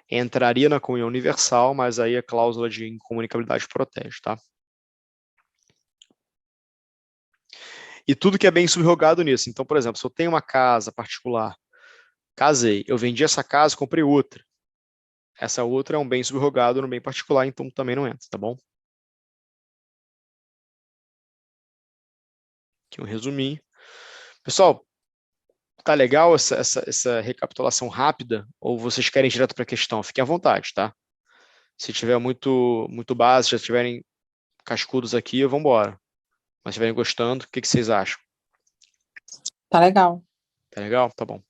Entraria na comunhão universal, mas aí a cláusula de incomunicabilidade protege, tá? E tudo que é bem subrogado nisso. Então, por exemplo, se eu tenho uma casa particular, casei, eu vendi essa casa, comprei outra. Essa outra é um bem subrogado no bem particular, então também não entra, tá bom? Aqui um resuminho. Pessoal, tá legal essa recapitulação rápida? Ou vocês querem ir direto para a questão? Fiquem à vontade, tá? Se tiver muito base, já estiverem cascudos aqui, vamos embora. Mas se estiverem gostando, o que vocês acham? Tá legal. Tá legal? Tá bom.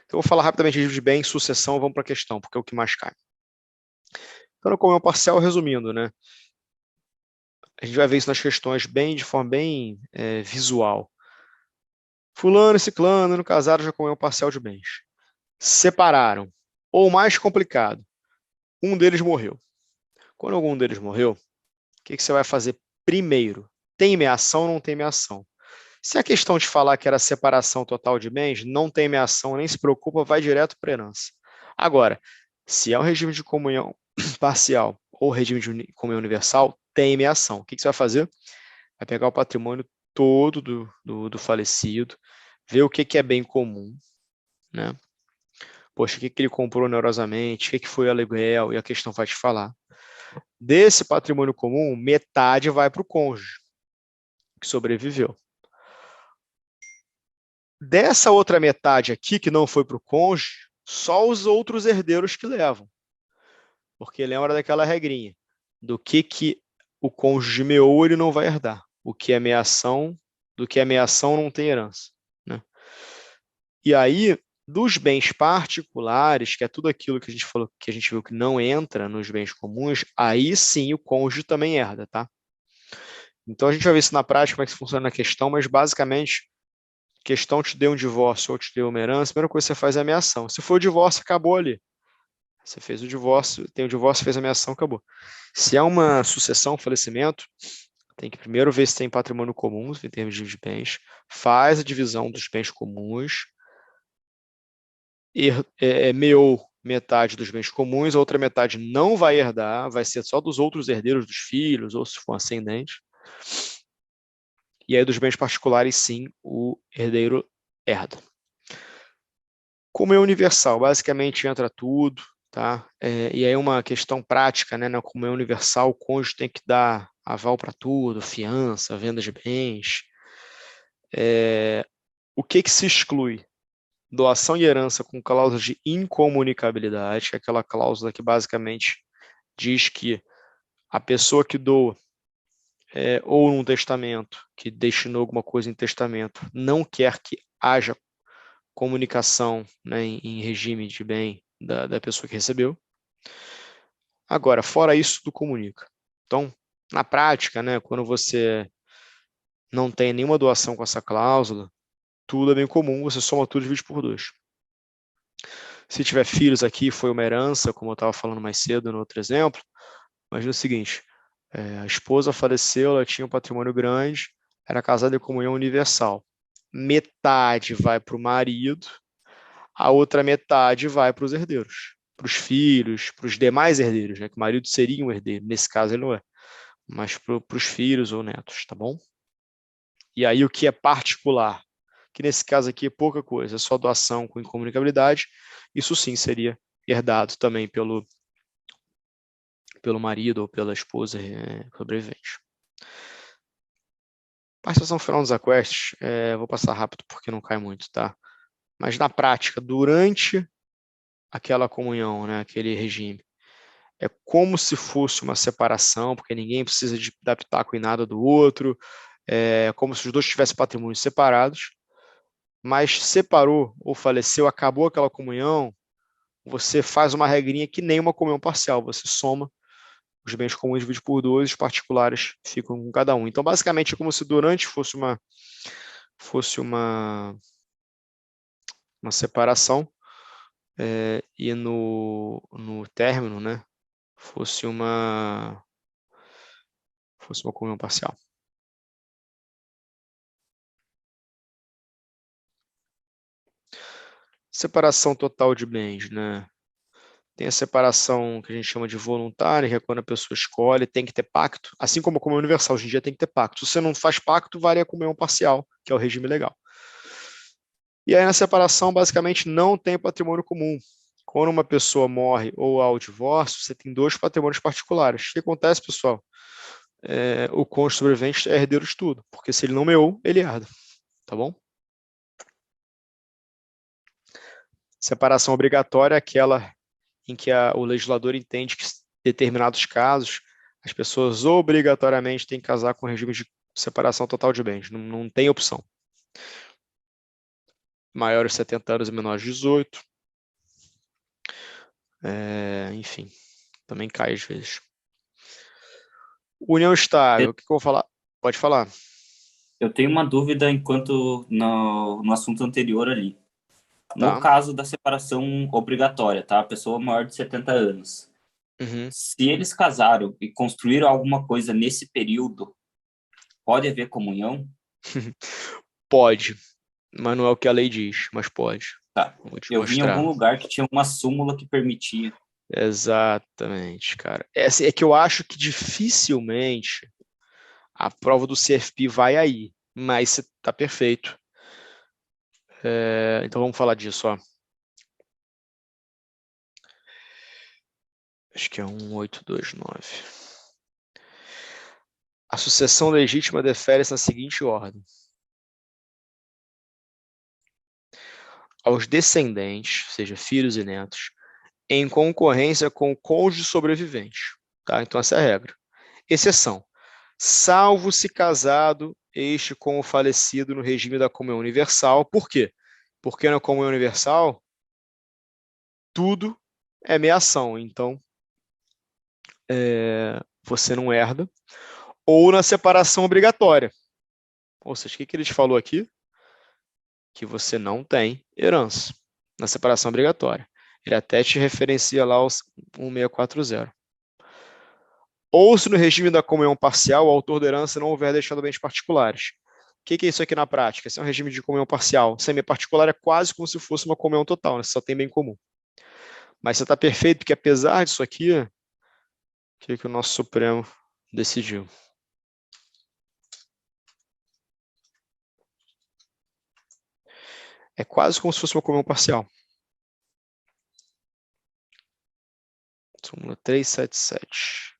Então, eu vou falar rapidamente de bem, sucessão, vamos para a questão, porque é o que mais cai. Então, no comunhão parcial, resumindo, né? A gente vai ver isso nas questões de forma bem visual. Fulano e ciclano no casaram já comunhão parcial de bens. Separaram. Ou mais complicado, um deles morreu. Quando algum deles morreu, o que você vai fazer primeiro? Tem meação ou não tem meação? Se a questão de falar que era separação total de bens, não tem meação, nem se preocupa, vai direto para a herança. Agora, se é um regime de comunhão parcial ou regime de comunhão universal, tem meação. O que você vai fazer? Vai pegar o patrimônio todo do falecido, ver o que é bem comum, né? Poxa, o que ele comprou onerosamente, o que foi aluguel, e a questão vai te falar. Desse patrimônio comum, metade vai para o cônjuge, que sobreviveu. Dessa outra metade aqui, que não foi para o cônjuge, só os outros herdeiros que levam. Porque lembra daquela regrinha, do que o cônjuge meou, ele não vai herdar. O que é meação, do que é meação não tem herança, né? E aí, dos bens particulares, que é tudo aquilo que a gente falou, que a gente viu que não entra nos bens comuns, aí sim o cônjuge também herda, tá? Então a gente vai ver isso na prática, como é que isso funciona na questão, mas basicamente, questão te deu um divórcio ou te deu uma herança, a primeira coisa que você faz é a meação. Se for o divórcio, acabou ali. Você fez o divórcio, tem o divórcio, fez a meação, acabou. Se é uma sucessão, falecimento, tem que primeiro ver se tem patrimônio comum, em termos de bens, faz a divisão dos bens comuns, meou metade dos bens comuns, a outra metade não vai herdar, vai ser só dos outros herdeiros dos filhos, ou se for ascendente. E aí dos bens particulares, sim, o herdeiro herda. Comunhão universal, basicamente entra tudo, tá? E aí uma questão prática, né? Na comunhão universal, o cônjuge tem que dar aval para tudo, fiança, venda de bens. O que se exclui? Doação e herança com cláusula de incomunicabilidade, que é aquela cláusula que basicamente diz que a pessoa que doa ou num testamento, que destinou alguma coisa em testamento, não quer que haja comunicação, né, em regime de bem da pessoa que recebeu. Agora, fora isso, tudo comunica. Então, na prática, né, quando você não tem nenhuma doação com essa cláusula, tudo é bem comum, você soma tudo e divide por 2. Se tiver filhos aqui, foi uma herança, como eu estava falando mais cedo no outro exemplo, imagina o seguinte, a esposa faleceu, ela tinha um patrimônio grande, era casada em comunhão universal. Metade vai para o marido, a outra metade vai para os herdeiros, para os filhos, para os demais herdeiros, né? Que o marido seria um herdeiro, nesse caso ele não é, mas para os filhos ou netos, tá bom? E aí o que é particular, que nesse caso aqui é pouca coisa, é só doação com incomunicabilidade, isso sim seria herdado também pelo marido ou pela esposa sobrevivente. Participação final dos aquests, vou passar rápido porque não cai muito, tá? Mas na prática, durante aquela comunhão, né, aquele regime, é como se fosse uma separação, porque ninguém precisa de dar pitaco em nada do outro, é como se os dois tivessem patrimônios separados, mas separou ou faleceu, acabou aquela comunhão, você faz uma regrinha que nem uma comunhão parcial, você soma os bens comuns divididos por 2, os particulares ficam com cada um. Então, basicamente, é como se durante fosse uma separação e no término, né, fosse uma comunhão parcial. Separação total de bens, né? Tem a separação que a gente chama de voluntária, que é quando a pessoa escolhe, tem que ter pacto, assim como a comunhão universal, hoje em dia tem que ter pacto. Se você não faz pacto, varia a comunhão parcial, que é o regime legal. E aí na separação, basicamente, não tem patrimônio comum. Quando uma pessoa morre ou há o divórcio, você tem 2 patrimônios particulares. O que acontece, pessoal? O cônjuge sobrevivente é herdeiro de tudo, porque se ele não meou, ele herda, tá bom? Separação obrigatória é aquela em que o legislador entende que, em determinados casos, as pessoas obrigatoriamente têm que casar com regime de separação total de bens, não tem opção. Maiores de 70 anos e menores de 18. Enfim, também cai às vezes. União estável, o que eu vou falar? Pode falar. Eu tenho uma dúvida enquanto no assunto anterior ali. No Tá. caso da separação obrigatória, tá? A pessoa maior de 70 anos. Uhum. Se eles casaram e construíram alguma coisa nesse período, pode haver comunhão? Pode, mas não é o que a lei diz, mas pode. Tá. Vou te Eu vi em algum mostrar. lugar que tinha uma súmula que permitia. Exatamente, cara. É que eu acho que dificilmente a prova do CFP vai aí, mas você tá perfeito. Então vamos falar disso, ó. Acho que é 1829. A sucessão legítima defere-se na seguinte ordem: aos descendentes, seja, filhos e netos, em concorrência com o cônjuge sobrevivente. Tá? Então, essa é a regra. Exceção: salvo se casado este com o falecido no regime da comunhão universal. Por quê? Porque na comunhão universal, tudo é meação. Então, você não herda. Ou na separação obrigatória. Ou seja, o que ele falou aqui? Que você não tem herança na separação obrigatória. Ele até te referencia lá os 1640. Ou se no regime da comunhão parcial, o autor da herança não houver deixado bens particulares. O que é isso aqui na prática? Esse é um regime de comunhão parcial. Semi-particular é quase como se fosse uma comunhão total, né? Você só tem bem comum. Mas você está perfeito, porque apesar disso aqui, o que o nosso Supremo decidiu? É quase como se fosse uma comunhão parcial. Súmula 377.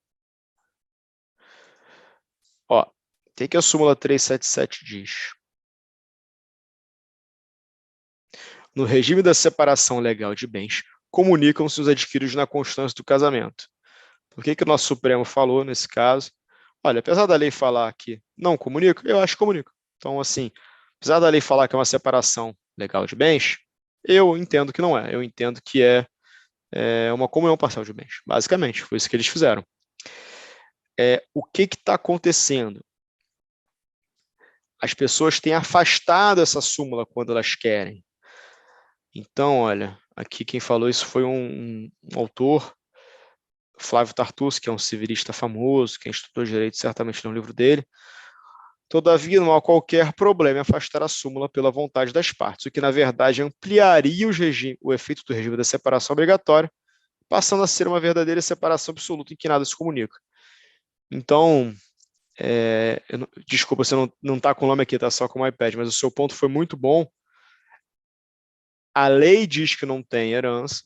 Ó, o que a súmula 377 diz? No regime da separação legal de bens, comunicam-se os adquiridos na constância do casamento. O que o nosso Supremo falou nesse caso? Olha, apesar da lei falar que não comunica, eu acho que comunica. Então, assim, apesar da lei falar que é uma separação legal de bens, eu entendo que não é. Eu entendo que é uma comunhão parcial de bens. Basicamente, foi isso que eles fizeram. O que está acontecendo? As pessoas têm afastado essa súmula quando elas querem. Então, olha, aqui quem falou isso foi um autor, Flávio Tartucci, que é um civilista famoso, quem estudou direito certamente leu um livro dele. Todavia, não há qualquer problema em afastar a súmula pela vontade das partes, o que, na verdade, ampliaria o efeito do regime da separação obrigatória, passando a ser uma verdadeira separação absoluta em que nada se comunica. Então, desculpa, você não está com o nome aqui, está só com o iPad, mas o seu ponto foi muito bom. A lei diz que não tem herança,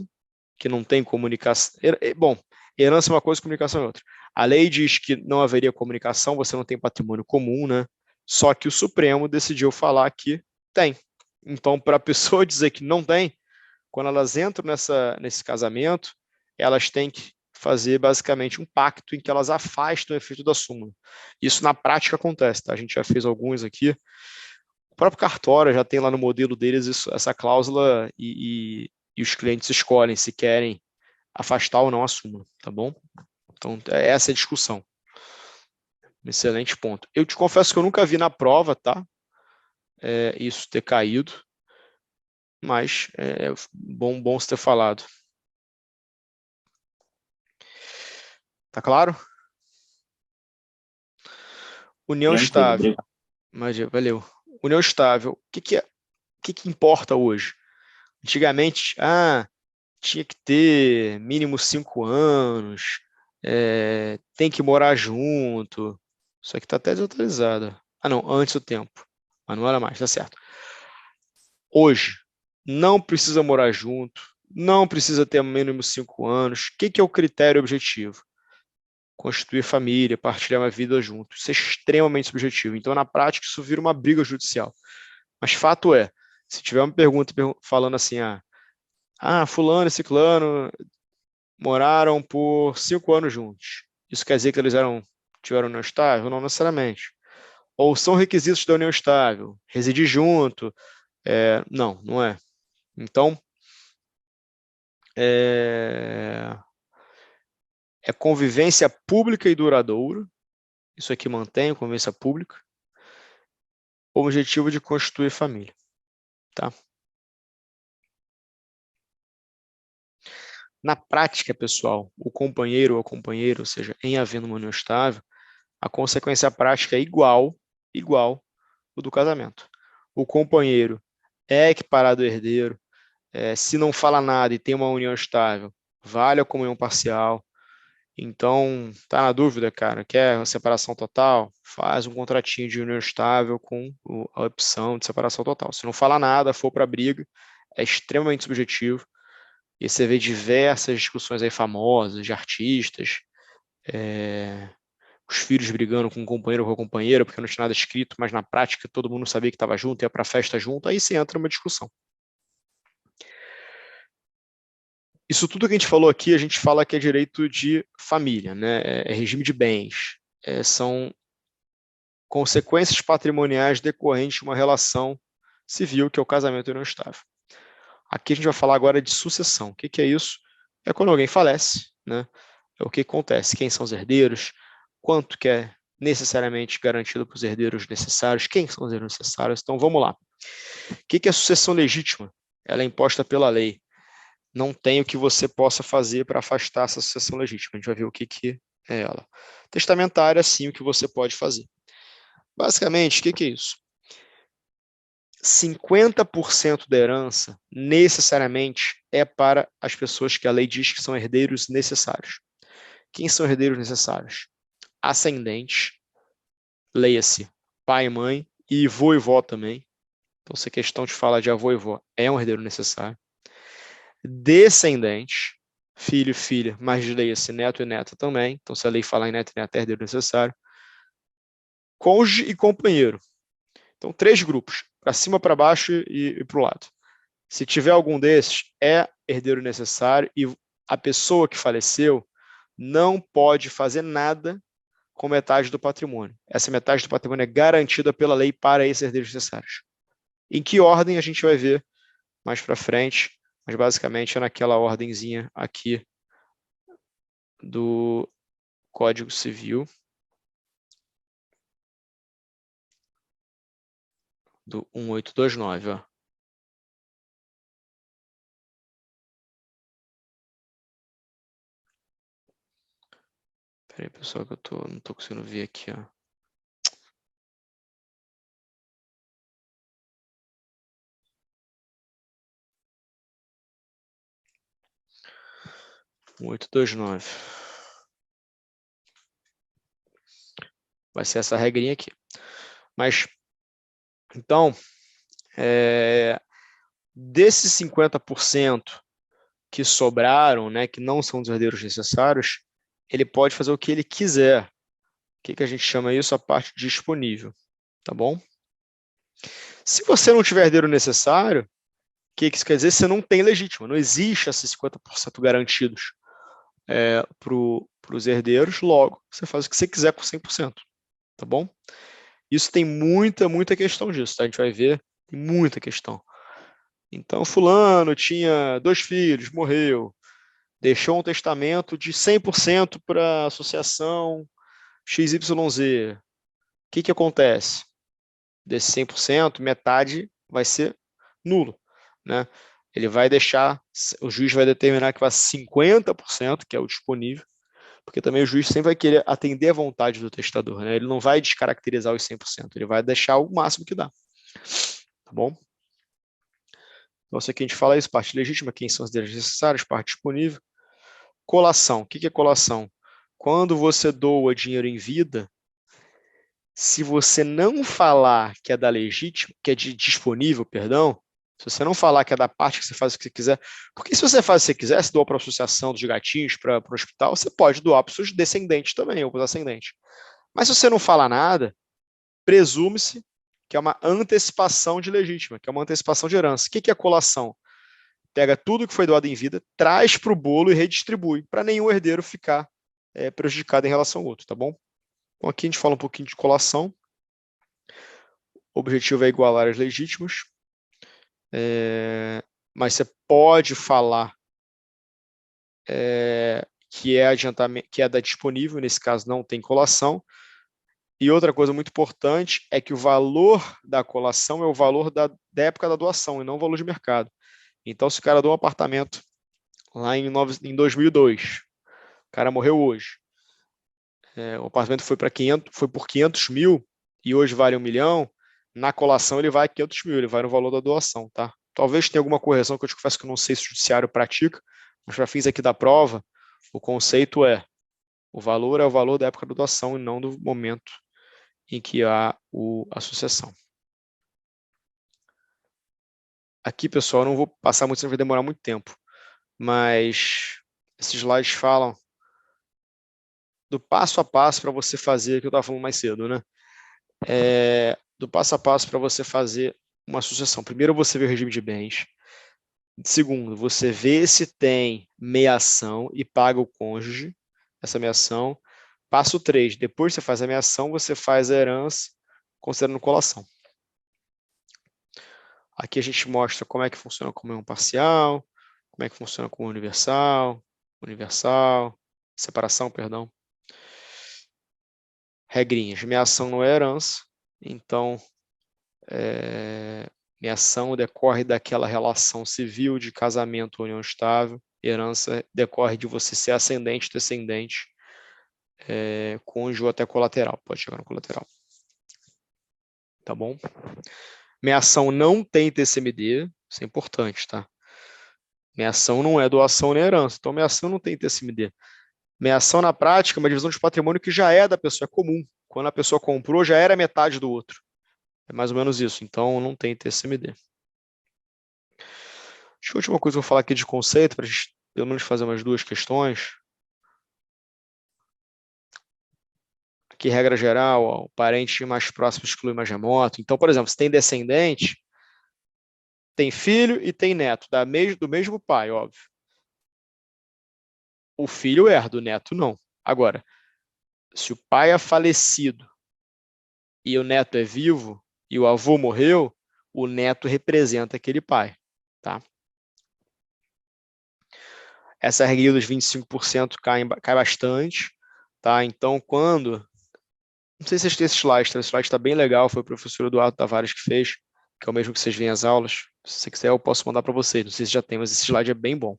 que não tem comunicação. Bom, herança é uma coisa, comunicação é outra. A lei diz que não haveria comunicação, você não tem patrimônio comum, né? Só que o Supremo decidiu falar que tem. Então, para a pessoa dizer que não tem, quando elas entram nesse casamento, elas têm que fazer basicamente um pacto em que elas afastam o efeito da súmula. Isso na prática acontece, tá? A gente já fez alguns aqui. O próprio cartório já tem lá no modelo deles essa cláusula e os clientes escolhem se querem afastar ou não a súmula, tá bom? Então, essa é a discussão. Um excelente ponto. Eu te confesso que eu nunca vi na prova, tá? Isso ter caído, mas é bom você ter falado. Tá claro? União Tranquilo, estável. obrigado. Valeu. União estável. O que importa hoje? Antigamente, tinha que ter mínimo 5 anos, tem que morar junto. Isso aqui está até desatualizado. Não, antes do tempo. Mas não era mais, tá certo. Hoje, não precisa morar junto, não precisa ter mínimo 5 anos. O que é o critério objetivo? Constituir família, partilhar uma vida junto. Isso é extremamente subjetivo. Então, na prática, isso vira uma briga judicial. Mas fato é, se tiver uma pergunta falando assim, fulano e ciclano moraram por 5 anos juntos. Isso quer dizer que eles tiveram união estável? Não necessariamente. Ou são requisitos da união estável? Residir junto? Não é. Então, é convivência pública e duradoura. Isso aqui mantém a convivência pública. O objetivo de constituir família. Tá? Na prática, pessoal, o companheiro ou a companheira, ou seja, em havendo uma união estável, a consequência prática é igual o do casamento. O companheiro é equiparado ao herdeiro, se não fala nada e tem uma união estável, vale a comunhão parcial. Então, tá na dúvida, cara, quer uma separação total? Faz um contratinho de união estável com a opção de separação total. Se não fala nada, for para briga, é extremamente subjetivo. E você vê diversas discussões aí famosas de artistas, os filhos brigando com um companheiro ou com a companheira, porque não tinha nada escrito, mas na prática todo mundo sabia que estava junto, ia para a festa junto, aí você entra numa discussão. Isso tudo que a gente falou aqui, a gente fala que é direito de família, né? É regime de bens, são consequências patrimoniais decorrentes de uma relação civil, que é o casamento e união estável. Aqui a gente vai falar agora de sucessão. O que é isso? É quando alguém falece, né? É o que acontece, quem são os herdeiros, quanto que é necessariamente garantido para os herdeiros necessários, quem são os herdeiros necessários. Então, vamos lá. O que é a sucessão legítima? Ela é imposta pela lei. Não tem o que você possa fazer para afastar essa sucessão legítima. A gente vai ver o que é ela. Testamentária, sim, o que você pode fazer. Basicamente, o que é isso? 50% da herança necessariamente é para as pessoas que a lei diz que são herdeiros necessários. Quem são herdeiros necessários? Ascendentes, leia-se pai e mãe, e vô e vó também. Então, se a questão de fala de avô e vó, é um herdeiro necessário. Descendentes, filho e filha, mas leia-se neto e neta também. Então, se a lei falar em neto e neta, é herdeiro necessário. Cônjuge e companheiro. Então, 3 grupos, para cima, para baixo e para o lado. Se tiver algum desses, é herdeiro necessário e a pessoa que faleceu não pode fazer nada com metade do patrimônio. Essa metade do patrimônio é garantida pela lei para esses herdeiros necessários. Em que ordem a gente vai ver mais para frente, mas basicamente é naquela ordenzinha aqui do Código Civil, do 1829, ó. Espera aí, pessoal, que eu não estou conseguindo ver aqui, ó. Um 1829. Vai ser essa regrinha aqui. Mas, então, desses 50% que sobraram, né, que não são os herdeiros necessários, ele pode fazer o que ele quiser. O que a gente chama isso? A parte disponível, tá bom? Se você não tiver herdeiro necessário, o que isso quer dizer? Você não tem legítimo, não existe esses 50% garantidos para os herdeiros, logo, você faz o que você quiser com 100%, tá bom? Isso tem muita questão disso, tá? A gente vai ver, tem muita questão. Então, fulano tinha 2 filhos, morreu, deixou um testamento de 100% para a associação XYZ. O que acontece? Desse 100%, metade vai ser nulo, né? Ele vai deixar, o juiz vai determinar que vai 50%, que é o disponível, porque também o juiz sempre vai querer atender à vontade do testador, né? Ele não vai descaracterizar os 100%, ele vai deixar o máximo que dá, tá bom? Então, isso aqui a gente fala isso, parte legítima, quem são os direitos necessários, parte disponível. Colação, o que é colação? Quando você doa dinheiro em vida, se você não falar que é da legítima, que é de disponível, perdão, se você não falar que é da parte que você faz o que você quiser, porque se você faz o que você quiser, se doa para a associação dos gatinhos, para o hospital, você pode doar para os seus descendentes também, ou para os ascendentes. Mas se você não fala nada, presume-se que é uma antecipação de legítima, que é uma antecipação de herança. O que é colação? Pega tudo que foi doado em vida, traz para o bolo e redistribui, para nenhum herdeiro ficar prejudicado em relação ao outro, tá bom? Então, aqui a gente fala um pouquinho de colação. O objetivo é igualar as legítimas. Mas você pode falar que é adiantamento, que é da disponível, nesse caso não tem colação. E outra coisa muito importante é que o valor da colação é o valor da época da doação e não o valor de mercado. Então, se o cara doa um apartamento lá em 2002. O cara morreu hoje. O apartamento foi por 500 mil e hoje vale 1 milhão. Na colação ele vai a 500 mil, ele vai no valor da doação, tá? Talvez tenha alguma correção que eu te confesso que eu não sei se o judiciário pratica, mas para fins aqui da prova, o conceito é: o valor é o valor da época da doação e não do momento em que há a sucessão. Aqui, pessoal, eu não vou passar muito, senão vai demorar muito tempo, mas esses slides falam do passo a passo para você fazer, o que eu estava falando mais cedo, né? Do passo a passo para você fazer uma sucessão. Primeiro, você vê o regime de bens. Segundo, você vê se tem meiação e paga o cônjuge essa meiação. Passo 3, depois que você faz a meiação, você faz a herança considerando colação. Aqui a gente mostra como é que funciona como comunhão parcial, como é que funciona como universal, separação, perdão. Regrinhas, meiação não é herança, então meiação decorre daquela relação civil de casamento ou união estável, herança decorre de você ser ascendente, descendente, cônjuge ou até colateral, pode chegar no colateral. Tá bom? Meiação não tem TCMD, isso é importante, tá? Meiação não é doação nem herança, então meiação não tem TCMD. Meiação na prática é uma divisão de patrimônio que já é da pessoa, é comum. Quando a pessoa comprou, já era metade do outro. É mais ou menos isso, então não tem TCMD. Acho que a última coisa que eu vou falar aqui de conceito, para a gente pelo menos fazer umas 2 questões. Aqui, regra geral, ó, o parente mais próximo exclui mais remoto. Então, por exemplo, se tem descendente, tem filho e tem neto, do mesmo pai, óbvio. O filho herda, o neto não. Agora, se o pai é falecido e o neto é vivo e o avô morreu, o neto representa aquele pai, tá? Essa regra dos 25% cai bastante, tá? Então, quando... Não sei se vocês têm esse slide está bem legal, foi o professor Eduardo Tavares que fez, que é o mesmo que vocês veem as aulas. Se você quiser, eu posso mandar para vocês. Não sei se já tem, mas esse slide é bem bom.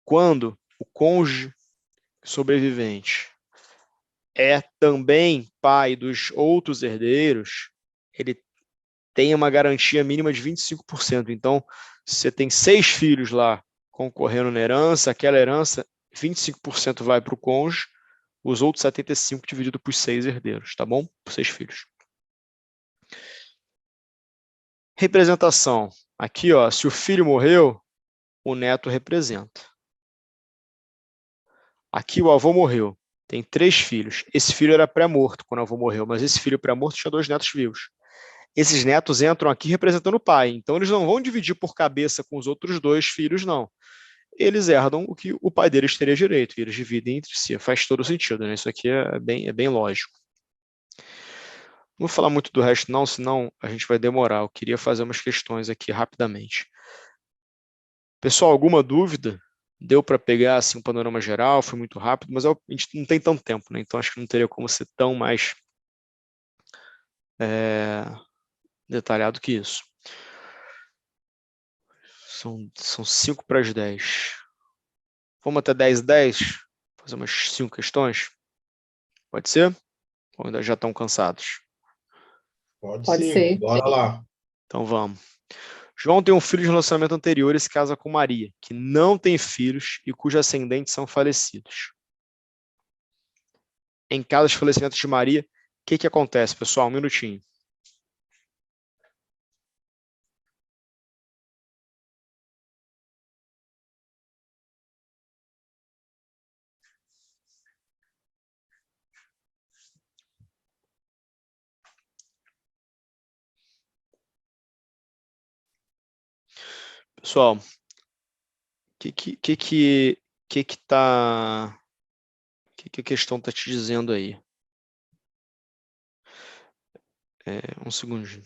Quando o cônjuge sobrevivente é também pai dos outros herdeiros, ele tem uma garantia mínima de 25%. Então, se você tem 6 filhos lá concorrendo na herança, aquela herança, 25% vai para o cônjuge, os outros 75% dividido por 6 herdeiros, tá bom? Por 6 filhos. Representação. Aqui, ó, se o filho morreu, o neto representa. Aqui o avô morreu, tem 3 filhos. Esse filho era pré-morto quando o avô morreu, mas esse filho pré-morto tinha 2 netos vivos. Esses netos entram aqui representando o pai, então eles não vão dividir por cabeça com os outros 2 filhos, não. Eles herdam o que o pai deles teria direito, e eles dividem entre si. Faz todo sentido, né? Isso aqui é bem lógico. Não vou falar muito do resto não, senão a gente vai demorar. Eu queria fazer umas questões aqui rapidamente. Pessoal, alguma dúvida? Deu para pegar assim, um panorama geral, foi muito rápido, mas a gente não tem tanto tempo, né? Então acho que não teria como ser tão mais detalhado que isso. São 5 para as 10. Vamos até 10h10? Fazer umas 5 questões? Pode ser? Ou ainda já estão cansados? Pode Sim, ser. bora lá. Então vamos. João tem um filho de relacionamento anterior e se casa com Maria, que não tem filhos e cujos ascendentes são falecidos. Em caso de falecimento de Maria, o que acontece, pessoal? Um minutinho. Pessoal, que a questão está te dizendo aí? Um segundinho.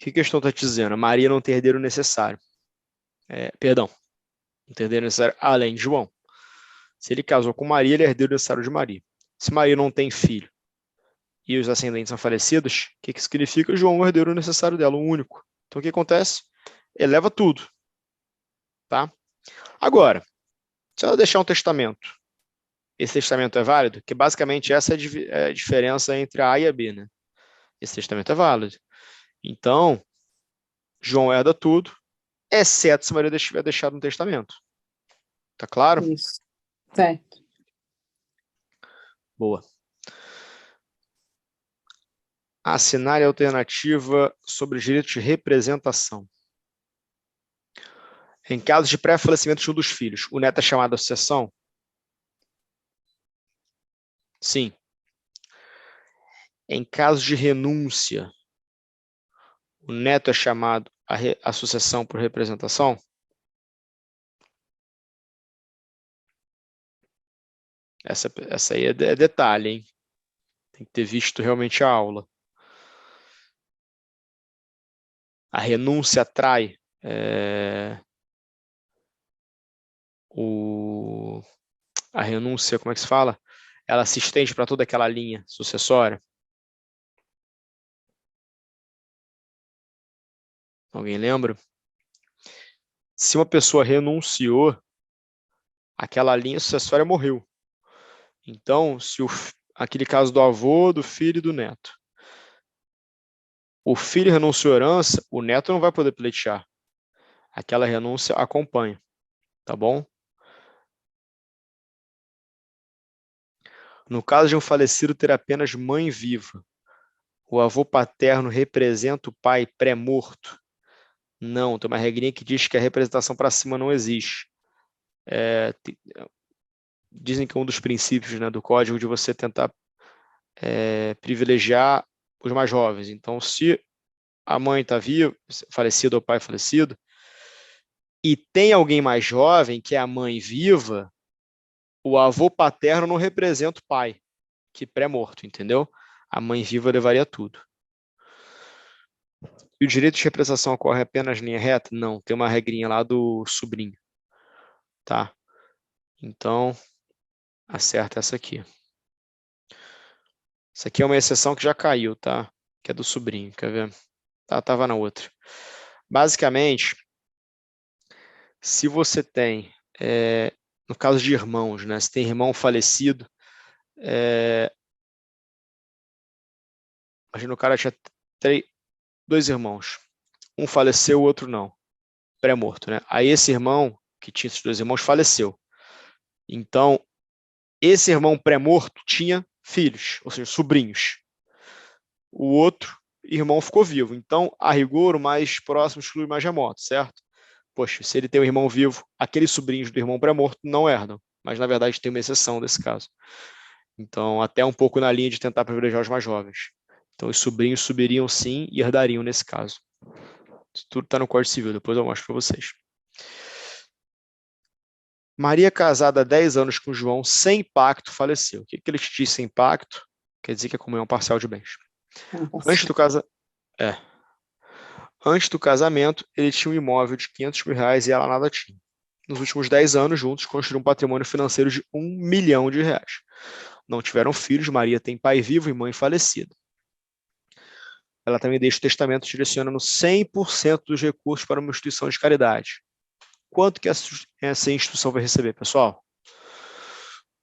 que a questão está te dizendo? Maria não tem herdeiro necessário. Perdão, não tem herdeiro necessário além de João. Se ele casou com Maria, ele é herdeiro necessário de Maria. Se Maria não tem filho e os ascendentes são falecidos, o que significa? João é o herdeiro necessário dela, o único. Então, o que acontece? Eleva tudo. Tá? Agora, se ela deixar um testamento, esse testamento é válido? Que basicamente essa é a diferença entre a A e a B, né? Esse testamento é válido. Então, João herda tudo, exceto se Maria tiver deixado um testamento. Tá claro? Isso. Certo. Boa. Assinar a alternativa sobre direito de representação. Em caso de pré-falecimento de um dos filhos, o neto é chamado à sucessão? Sim. Em caso de renúncia, o neto é chamado à sucessão por representação? Essa aí é detalhe, hein? Tem que ter visto realmente a aula. A renúncia atrai a renúncia, como é que se fala? Ela se estende para toda aquela linha sucessória. Alguém lembra? Se uma pessoa renunciou, aquela linha sucessória morreu. Então, se aquele caso do avô, do filho e do neto, o filho renunciou à herança, o neto não vai poder pleitear. Aquela renúncia acompanha, tá bom? No caso de um falecido ter apenas mãe viva, o avô paterno representa o pai pré-morto? Não, tem uma regrinha que diz que a representação para cima não existe. Dizem que é um dos princípios, né, do código de você tentar privilegiar os mais jovens. Então, se a mãe está viva, falecida ou o pai falecido, e tem alguém mais jovem, que é a mãe viva, o avô paterno não representa o pai, que pré-morto, entendeu? A mãe viva levaria tudo. E o direito de representação ocorre apenas em linha reta? Não, tem uma regrinha lá do sobrinho. Tá? Então, acerta essa aqui. Essa aqui é uma exceção que já caiu, tá? Que é do sobrinho, quer ver? Tava na outra. Basicamente, se você tem, no caso de irmãos, né? Se tem irmão falecido, imagina o cara tinha dois irmãos. Um faleceu, o outro não. Pré-morto, né? Aí esse irmão, que tinha esses dois irmãos, faleceu. Então, esse irmão pré-morto tinha filhos, ou seja, sobrinhos. O outro irmão ficou vivo. Então, a rigor, o mais próximo exclui o mais remoto, certo? Poxa, se ele tem um irmão vivo, aqueles sobrinhos do irmão pré-morto não herdam. Mas, na verdade, tem uma exceção desse caso. Então, até um pouco na linha de tentar privilegiar os mais jovens. Então, os sobrinhos subiriam sim e herdariam nesse caso. Isso tudo está no Código Civil, depois eu mostro para vocês. Maria, casada há 10 anos com João, sem pacto, faleceu. O que ele te diz sem pacto? Quer dizer que é comunhão parcial de bens. Antes do casamento, ele tinha um imóvel de R$ 500 mil e ela nada tinha. Nos últimos 10 anos, juntos, construíram um patrimônio financeiro de R$ 1 milhão. Não tiveram filhos, Maria tem pai vivo e mãe falecida. Ela também deixa o testamento direcionando 100% dos recursos para uma instituição de caridade. Quanto que essa instituição vai receber, pessoal?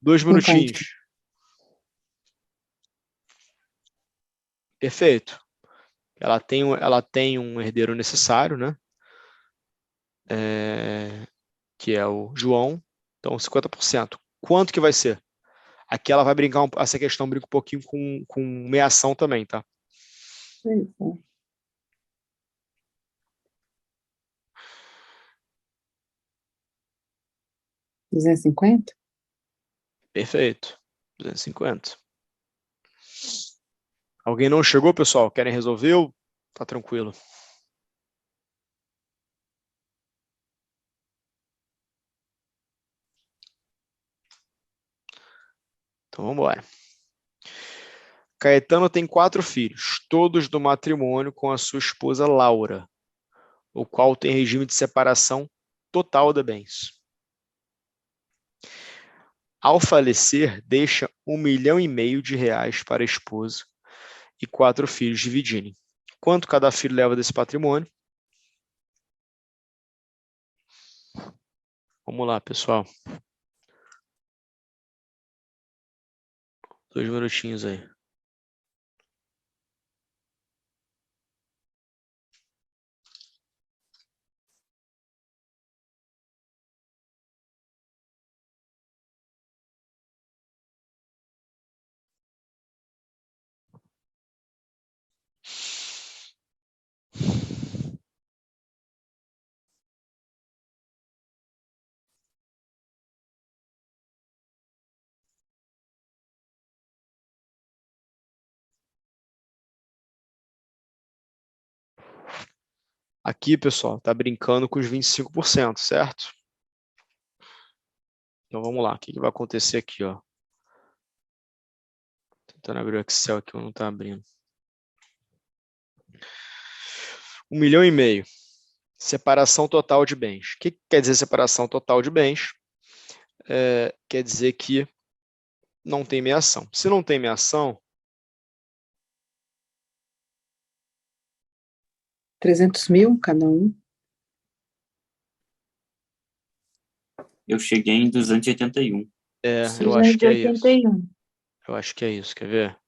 2 minutinhos. Perfeito. Ela tem um herdeiro necessário, né? Que é o João. Então, 50%. Quanto que vai ser? Aqui ela vai brincar, essa questão brinca um pouquinho com meação também, tá? Isso. 250? Perfeito. 250. Alguém não chegou, pessoal? Querem resolver ou tá tranquilo? Então, vamos embora. Caetano tem 4 filhos, todos do matrimônio com a sua esposa Laura, o qual tem regime de separação total de bens. Ao falecer, deixa R$ 1,5 milhão para a esposa e 4 filhos dividirem. Quanto cada filho leva desse patrimônio? Vamos lá, pessoal. 2 minutinhos aí. Aqui, pessoal, está brincando com os 25%, certo? Então, vamos lá. O que vai acontecer aqui, ó? Tentando abrir o Excel aqui, não está abrindo. R$ 1,5 milhão. Separação total de bens. O que quer dizer separação total de bens? Quer dizer que não tem meação. Se não tem meação, 300 mil cada um. Eu cheguei em 281. eu acho que é isso. 281. Eu acho que é isso, quer ver?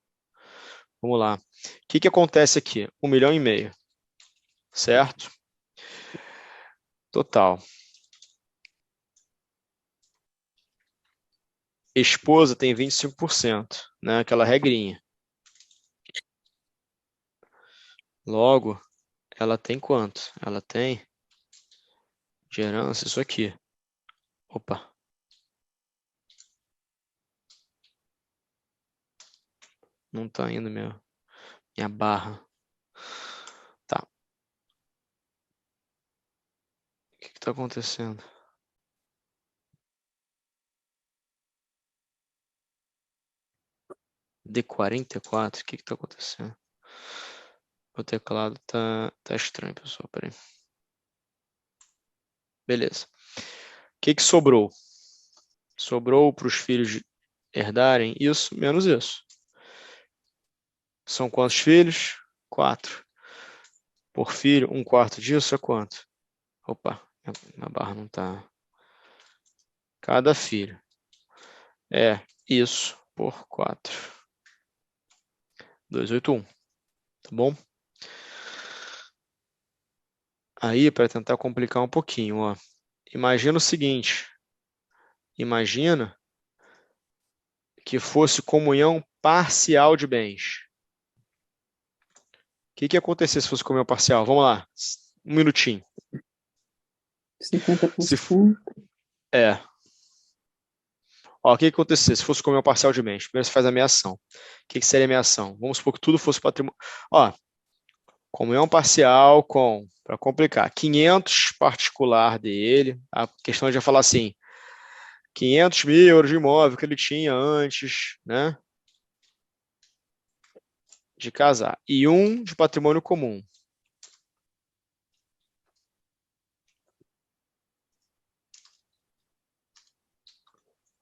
Vamos lá. O que acontece aqui? R$ 1,5 milhão, certo? Total. Esposa tem 25%, né? Aquela regrinha. Logo, ela tem quanto? Ela tem de herança isso aqui. Opa. Não está indo minha barra. Tá. O que está acontecendo? D44? O que está acontecendo? O teclado tá estranho, pessoal. Peraí. Beleza. O que sobrou? Sobrou para os filhos herdarem isso menos isso. São quantos filhos? 4. Por filho, 1/4 disso é quanto? Opa, minha barra não está. Cada filho é isso por 4. 281. Tá bom? Aí, para tentar complicar um pouquinho, ó. Imagina o seguinte. Imagina que fosse comunhão parcial de bens. O que ia acontecer se fosse comunhão parcial? Vamos lá. Um minutinho. 50%. Ó, o que ia acontecer se fosse comunhão parcial de bens? Primeiro você faz a meação. O que seria a meação? Vamos supor que tudo fosse patrimônio. Ó, comunhão parcial com, para complicar, 500 particular dele. A questão é de falar assim, 500 mil euros de imóvel que ele tinha antes, né? De casar. E 1 de patrimônio comum.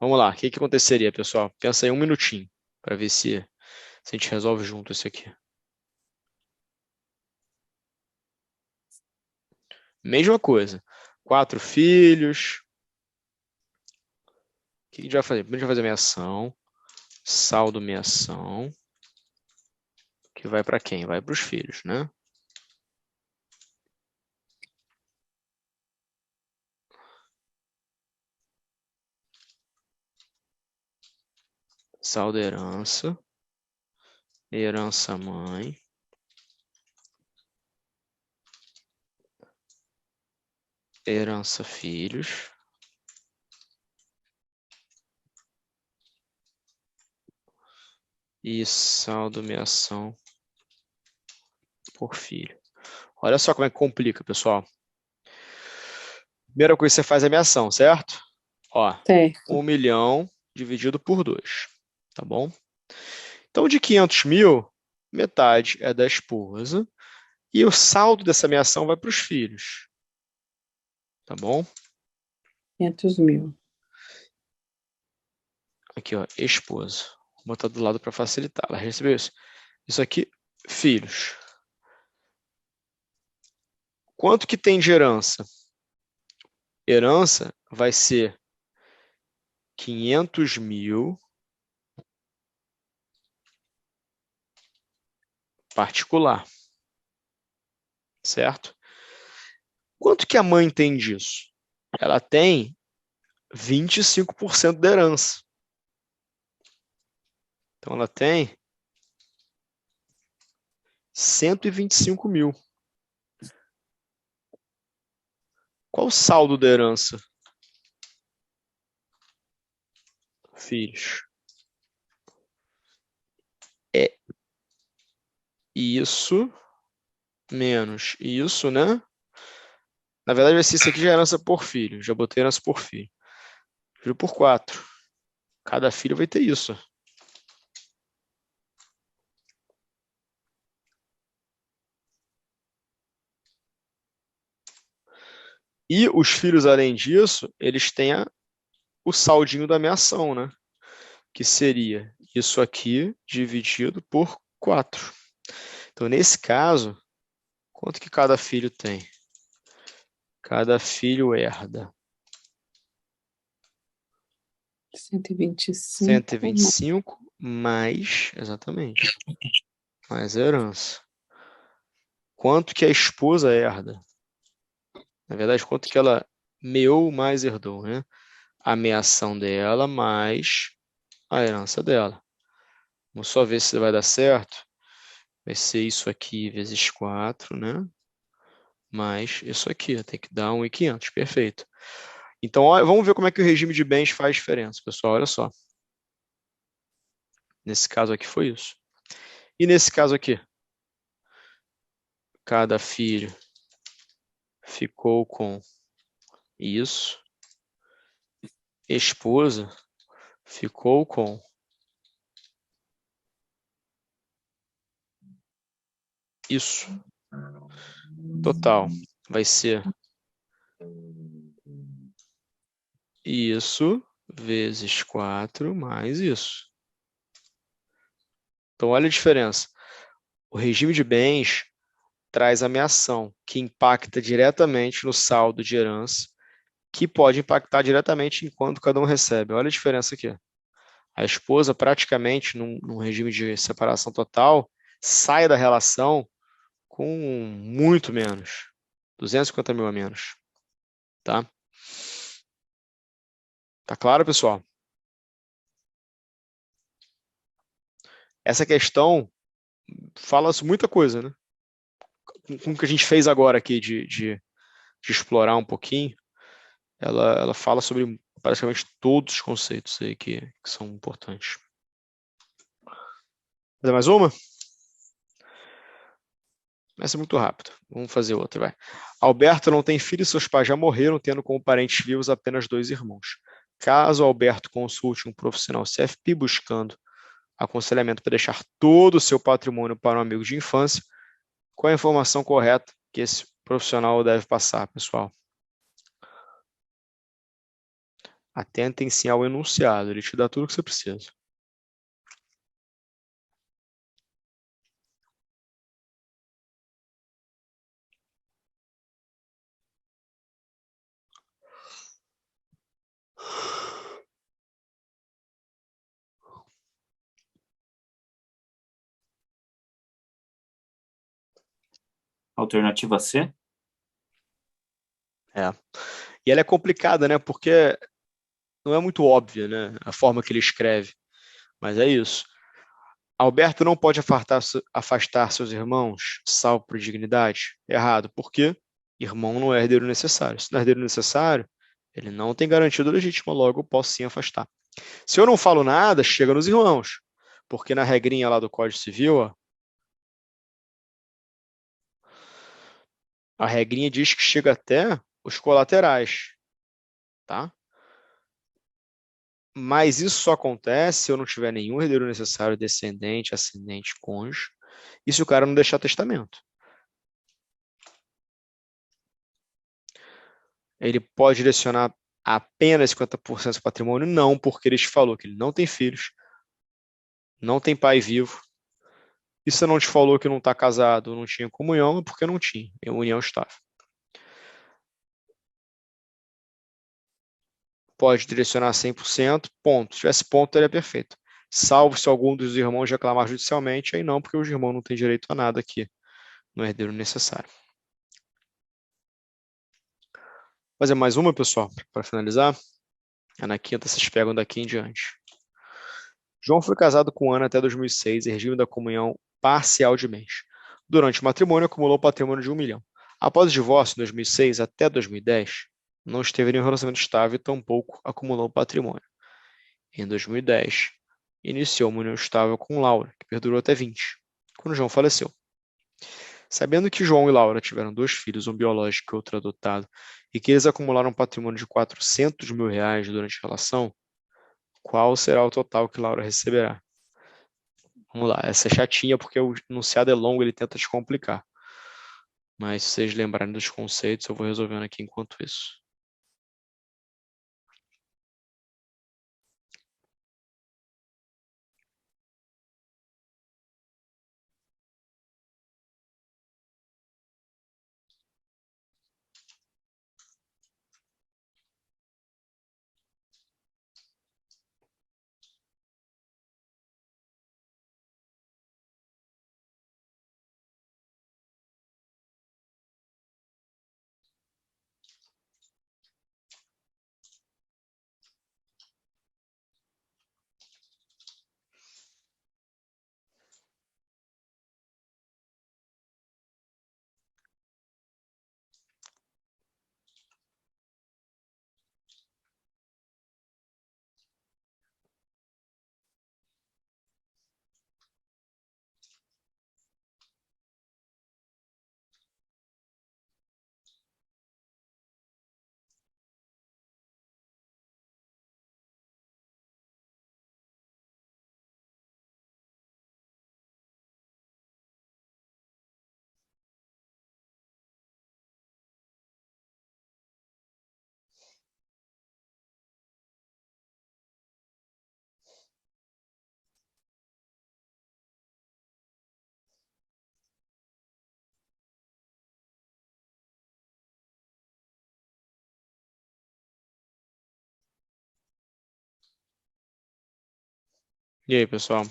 Vamos lá, o que aconteceria, pessoal? Pensa aí um minutinho, para ver se a gente resolve junto isso aqui. Mesma coisa. 4 filhos. O que a gente vai fazer? Primeiro a gente vai fazer a meação. Saldo meação. Que vai para quem? Vai para os filhos, né? Saldo herança. Herança mãe. Herança filhos. E saldo meação por filho. Olha só como é que complica, pessoal. Primeira coisa que você faz é a meação, certo? Ó, Certo. 1 milhão dividido por 2, tá bom? Então, de 500 mil, metade é da esposa e o saldo dessa ameação vai para os filhos. Tá bom? 500 mil. Aqui, ó, esposa. Vou botar do lado para facilitar. Ela recebeu isso. Isso aqui, filhos. Quanto que tem de herança? Herança vai ser 500 mil particular. Certo? Quanto que a mãe tem disso? Ela tem 25% da herança. Então, ela tem 125 mil. Qual o saldo da herança? Filhos. É isso menos isso, né? Na verdade, vai ser isso aqui já é herança por filho. Já botei herança por filho. Dividido por 4. Cada filho vai ter isso. E os filhos, além disso, eles têm o saldinho da ameação, né? Que seria isso aqui dividido por 4. Então, nesse caso, quanto que cada filho tem? Cada filho herda 125. 125 mais, exatamente, mais a herança. Quanto que a esposa herda? Na verdade, quanto que ela meou mais herdou, né? A ameação dela mais a herança dela. Vamos só ver se vai dar certo. Vai ser isso aqui vezes 4, né? Mais isso aqui. Tem que dar 1.500. Perfeito. Então, olha, vamos ver como é que o regime de bens faz diferença, pessoal. Olha só. Nesse caso aqui foi isso. E nesse caso aqui? Cada filho ficou com isso. Esposa ficou com isso. Total vai ser isso vezes 4 mais isso. Então, olha a diferença. O regime de bens traz ameação, que impacta diretamente no saldo de herança, que pode impactar diretamente em quanto cada um recebe. Olha a diferença aqui. A esposa, praticamente, num regime de separação total, sai da relação com muito menos. 250 mil a menos. Tá? Tá claro, pessoal? Essa questão fala muita coisa, né? Com o que a gente fez agora aqui de explorar um pouquinho, ela fala sobre praticamente todos os conceitos aí que são importantes. Fazer mais uma? Essa é muito rápido. Vamos fazer outra, vai. Alberto não tem filho e seus pais já morreram, tendo como parentes vivos apenas 2 irmãos. Caso Alberto consulte um profissional CFP buscando aconselhamento para deixar todo o seu patrimônio para um amigo de infância, qual é a informação correta que esse profissional deve passar, pessoal? Atentem-se ao enunciado, ele te dá tudo o que você precisa. Alternativa C? É. E ela é complicada, né? Porque não é muito óbvia, né? A forma que ele escreve. Mas é isso. Alberto não pode afastar seus irmãos, salvo por dignidade? Errado. Por quê? Irmão não é herdeiro necessário. Se não é herdeiro necessário, ele não tem garantido legítima, logo eu posso sim afastar. Se eu não falo nada, chega nos irmãos. Porque na regrinha lá do Código Civil, ó, a regrinha diz que chega até os colaterais, tá? Mas isso só acontece se eu não tiver nenhum herdeiro necessário, descendente, ascendente, cônjuge, e se o cara não deixar testamento. Ele pode direcionar apenas 50% do patrimônio? Não, porque ele te falou que ele não tem filhos, não tem pai vivo. E se não te falou que não está casado ou não tinha comunhão, é porque não tinha. É união estável. Pode direcionar 100%, ponto. Se tivesse ponto, ele é perfeito. Salvo se algum dos irmãos reclamar judicialmente, aí não, porque os irmãos não têm direito a nada aqui no herdeiro necessário. Vou fazer mais uma, pessoal, para finalizar. Na quinta, vocês pegam daqui em diante. João foi casado com Ana até 2006, em regime da comunhão parcial de bens. Durante o matrimônio, acumulou patrimônio de 1 milhão. Após o divórcio, em 2006 até 2010, não esteve em um relacionamento estável e tampouco acumulou patrimônio. Em 2010, iniciou uma união estável com Laura, que perdurou até 20, quando João faleceu. Sabendo que João e Laura tiveram 2 filhos, um biológico e outro adotado, e que eles acumularam um patrimônio de R$ 400 mil durante a relação, qual será o total que Laura receberá? Vamos lá, essa é chatinha porque o enunciado é longo, ele tenta te complicar. Mas se vocês lembrarem dos conceitos, eu vou resolvendo aqui enquanto isso. E aí, pessoal?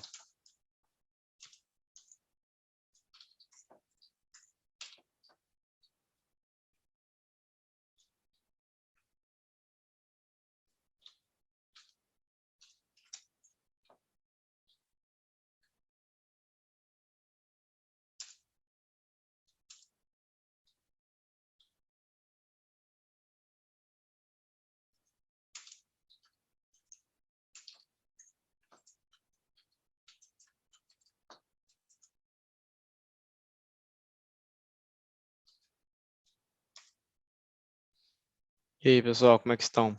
E aí, pessoal, como é que estão?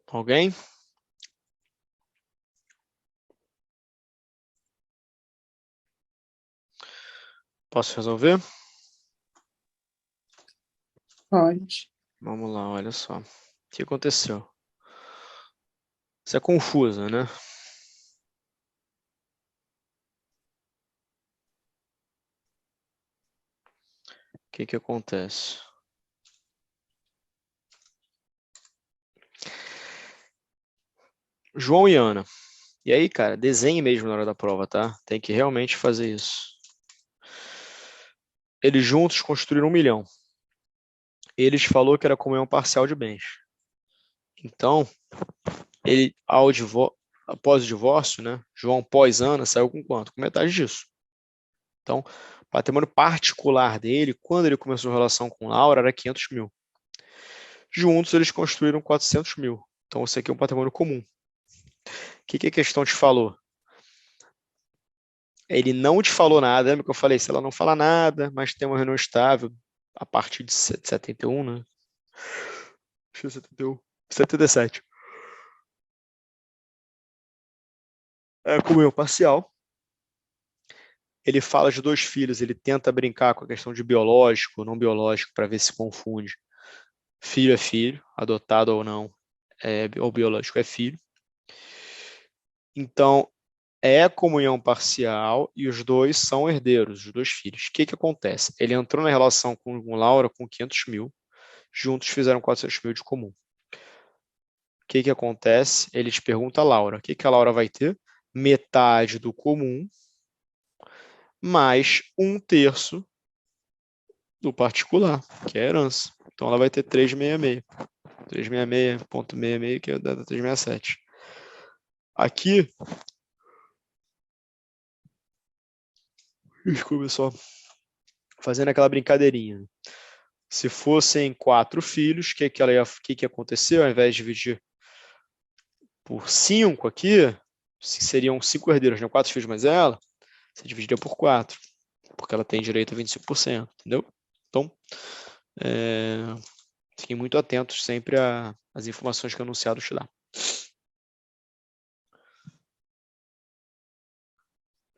Alguém? Posso resolver? Pode. Vamos lá, olha só. O que aconteceu? Você é confusa, né? O que acontece? João e Ana. E aí, cara, desenhe mesmo na hora da prova, tá? Tem que realmente fazer isso. Eles juntos construíram 1 milhão. Eles falou que era comunhão parcial de bens. Então, ele, após o divórcio, né? João pós Ana saiu com quanto? Com metade disso. Então, o patrimônio particular dele, quando ele começou a relação com Laura, era 500 mil. Juntos, eles construíram 400 mil. Então, esse aqui é um patrimônio comum. O que a questão te falou? Ele não te falou nada, lembra que eu falei? Se ela não fala nada, mas tem uma reunião estável a partir de 71, né? Acho que é 71. 77. É comunhão parcial. Ele fala de dois filhos, ele tenta brincar com a questão de biológico, não biológico, para ver se confunde. Filho é filho, adotado ou não, ou biológico é filho. Então, é comunhão parcial e os dois são herdeiros, os dois filhos. O que que acontece? Ele entrou na relação com Laura com 500 mil, juntos fizeram 400 mil de comum. O que que acontece? Ele te pergunta a Laura, o que que a Laura vai ter? Metade do comum, mais 1/3 do particular, que é a herança. Então, ela vai ter 366. 366,66, que é da 367. Aqui, desculpa só, fazendo aquela brincadeirinha. Se fossem 4 filhos, o que aconteceu? Ao invés de dividir por 5 aqui, seriam 5 herdeiros, né? 4 filhos mais ela, você dividiria por 4, porque ela tem direito a 25%, entendeu? Então, fiquem muito atentos sempre às informações que o enunciado te dá.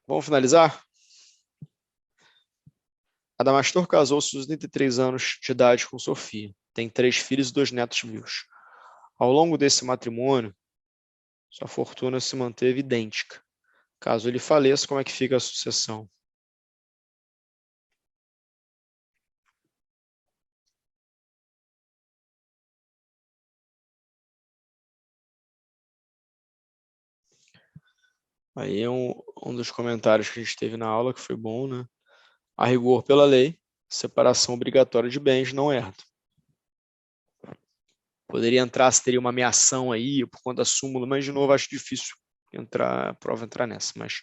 Vamos finalizar? Adamastor casou-se aos 83 anos de idade com Sofia. Tem 3 filhos e 2 netos vivos. Ao longo desse matrimônio, sua fortuna se manteve idêntica. Caso ele faleça, como é que fica a sucessão? Aí é um dos comentários que a gente teve na aula, que foi bom, né? A rigor pela lei, separação obrigatória de bens não herda. Poderia entrar, se teria uma ameação aí, por conta da súmula, mas de novo acho difícil a prova entrar nessa, mas...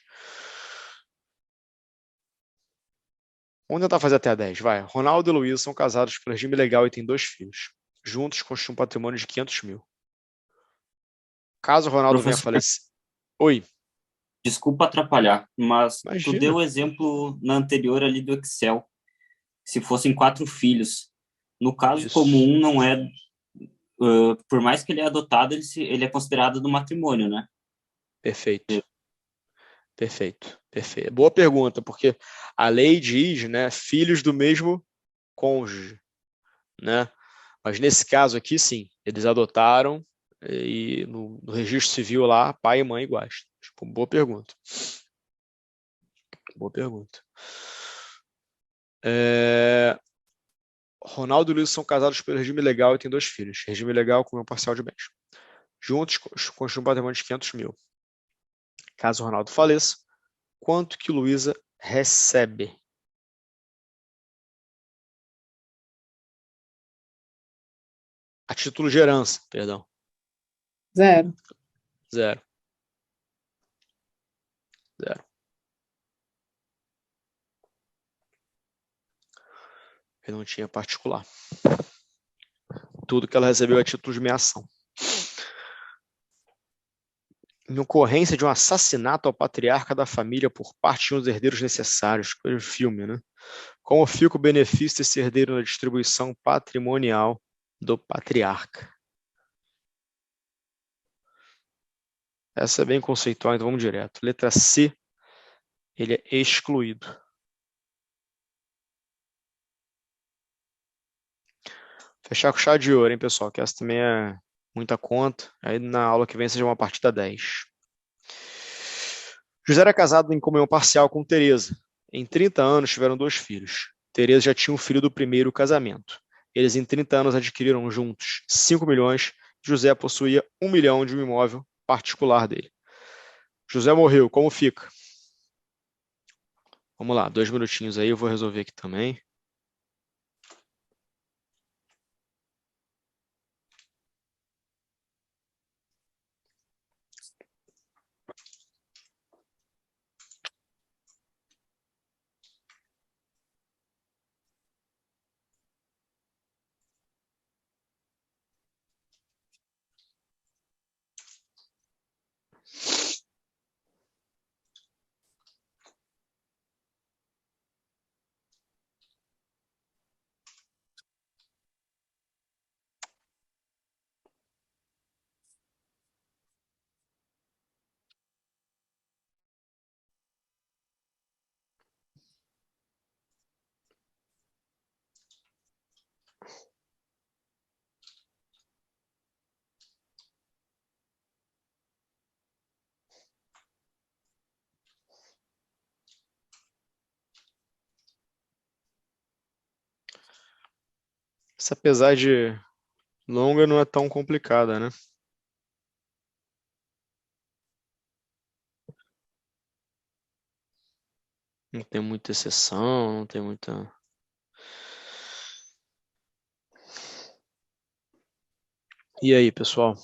Vamos tentar fazer até a 10, vai. Ronaldo e Luísa são casados pelo regime legal e têm 2 filhos. Juntos constituem um patrimônio de 500 mil. Caso o Ronaldo venha a Professor, falecer... Oi, desculpa atrapalhar, mas tu deu imagina. o exemplo na anterior ali do Excel. Se fossem 4 filhos. No caso Isso. comum, não é... por mais que ele é adotado, ele é considerado do matrimônio, né? Perfeito. Perfeito. Perfeito. Boa pergunta, porque a lei diz, né, filhos do mesmo cônjuge, né? Mas nesse caso aqui, sim, eles adotaram e no registro civil lá, pai e mãe iguais. Tipo, boa pergunta. Boa pergunta. Ronaldo e Luiz são casados pelo regime legal e têm 2 filhos. Regime legal com um parcial de bens. Juntos constituem um patrimônio de 500 mil. Caso o Ronaldo faleça, quanto que Luísa recebe? A título de herança, perdão. 0. 0. 0. Eu não tinha particular. Tudo que ela recebeu a título de meação. Em ocorrência de um assassinato ao patriarca da família por parte de um dos herdeiros necessários, que é o filme, né? Como fica o benefício desse herdeiro na distribuição patrimonial do patriarca? Essa é bem conceitual, então vamos direto. Letra C, ele é excluído. Fechar com chave de ouro, hein, pessoal? Que essa também é muita conta. Aí na aula que vem seja uma partida 10. José era casado em comunhão parcial com Teresa. Em 30 anos tiveram 2 filhos. Teresa já tinha um filho do primeiro casamento. Eles em 30 anos adquiriram juntos 5 milhões. José possuía 1 milhão de um imóvel particular dele. José morreu, como fica? Vamos lá, 2 minutinhos aí, eu vou resolver aqui também. Essa, apesar de longa, não é tão complicada, né? Não tem muita exceção, não tem muita... E aí, pessoal?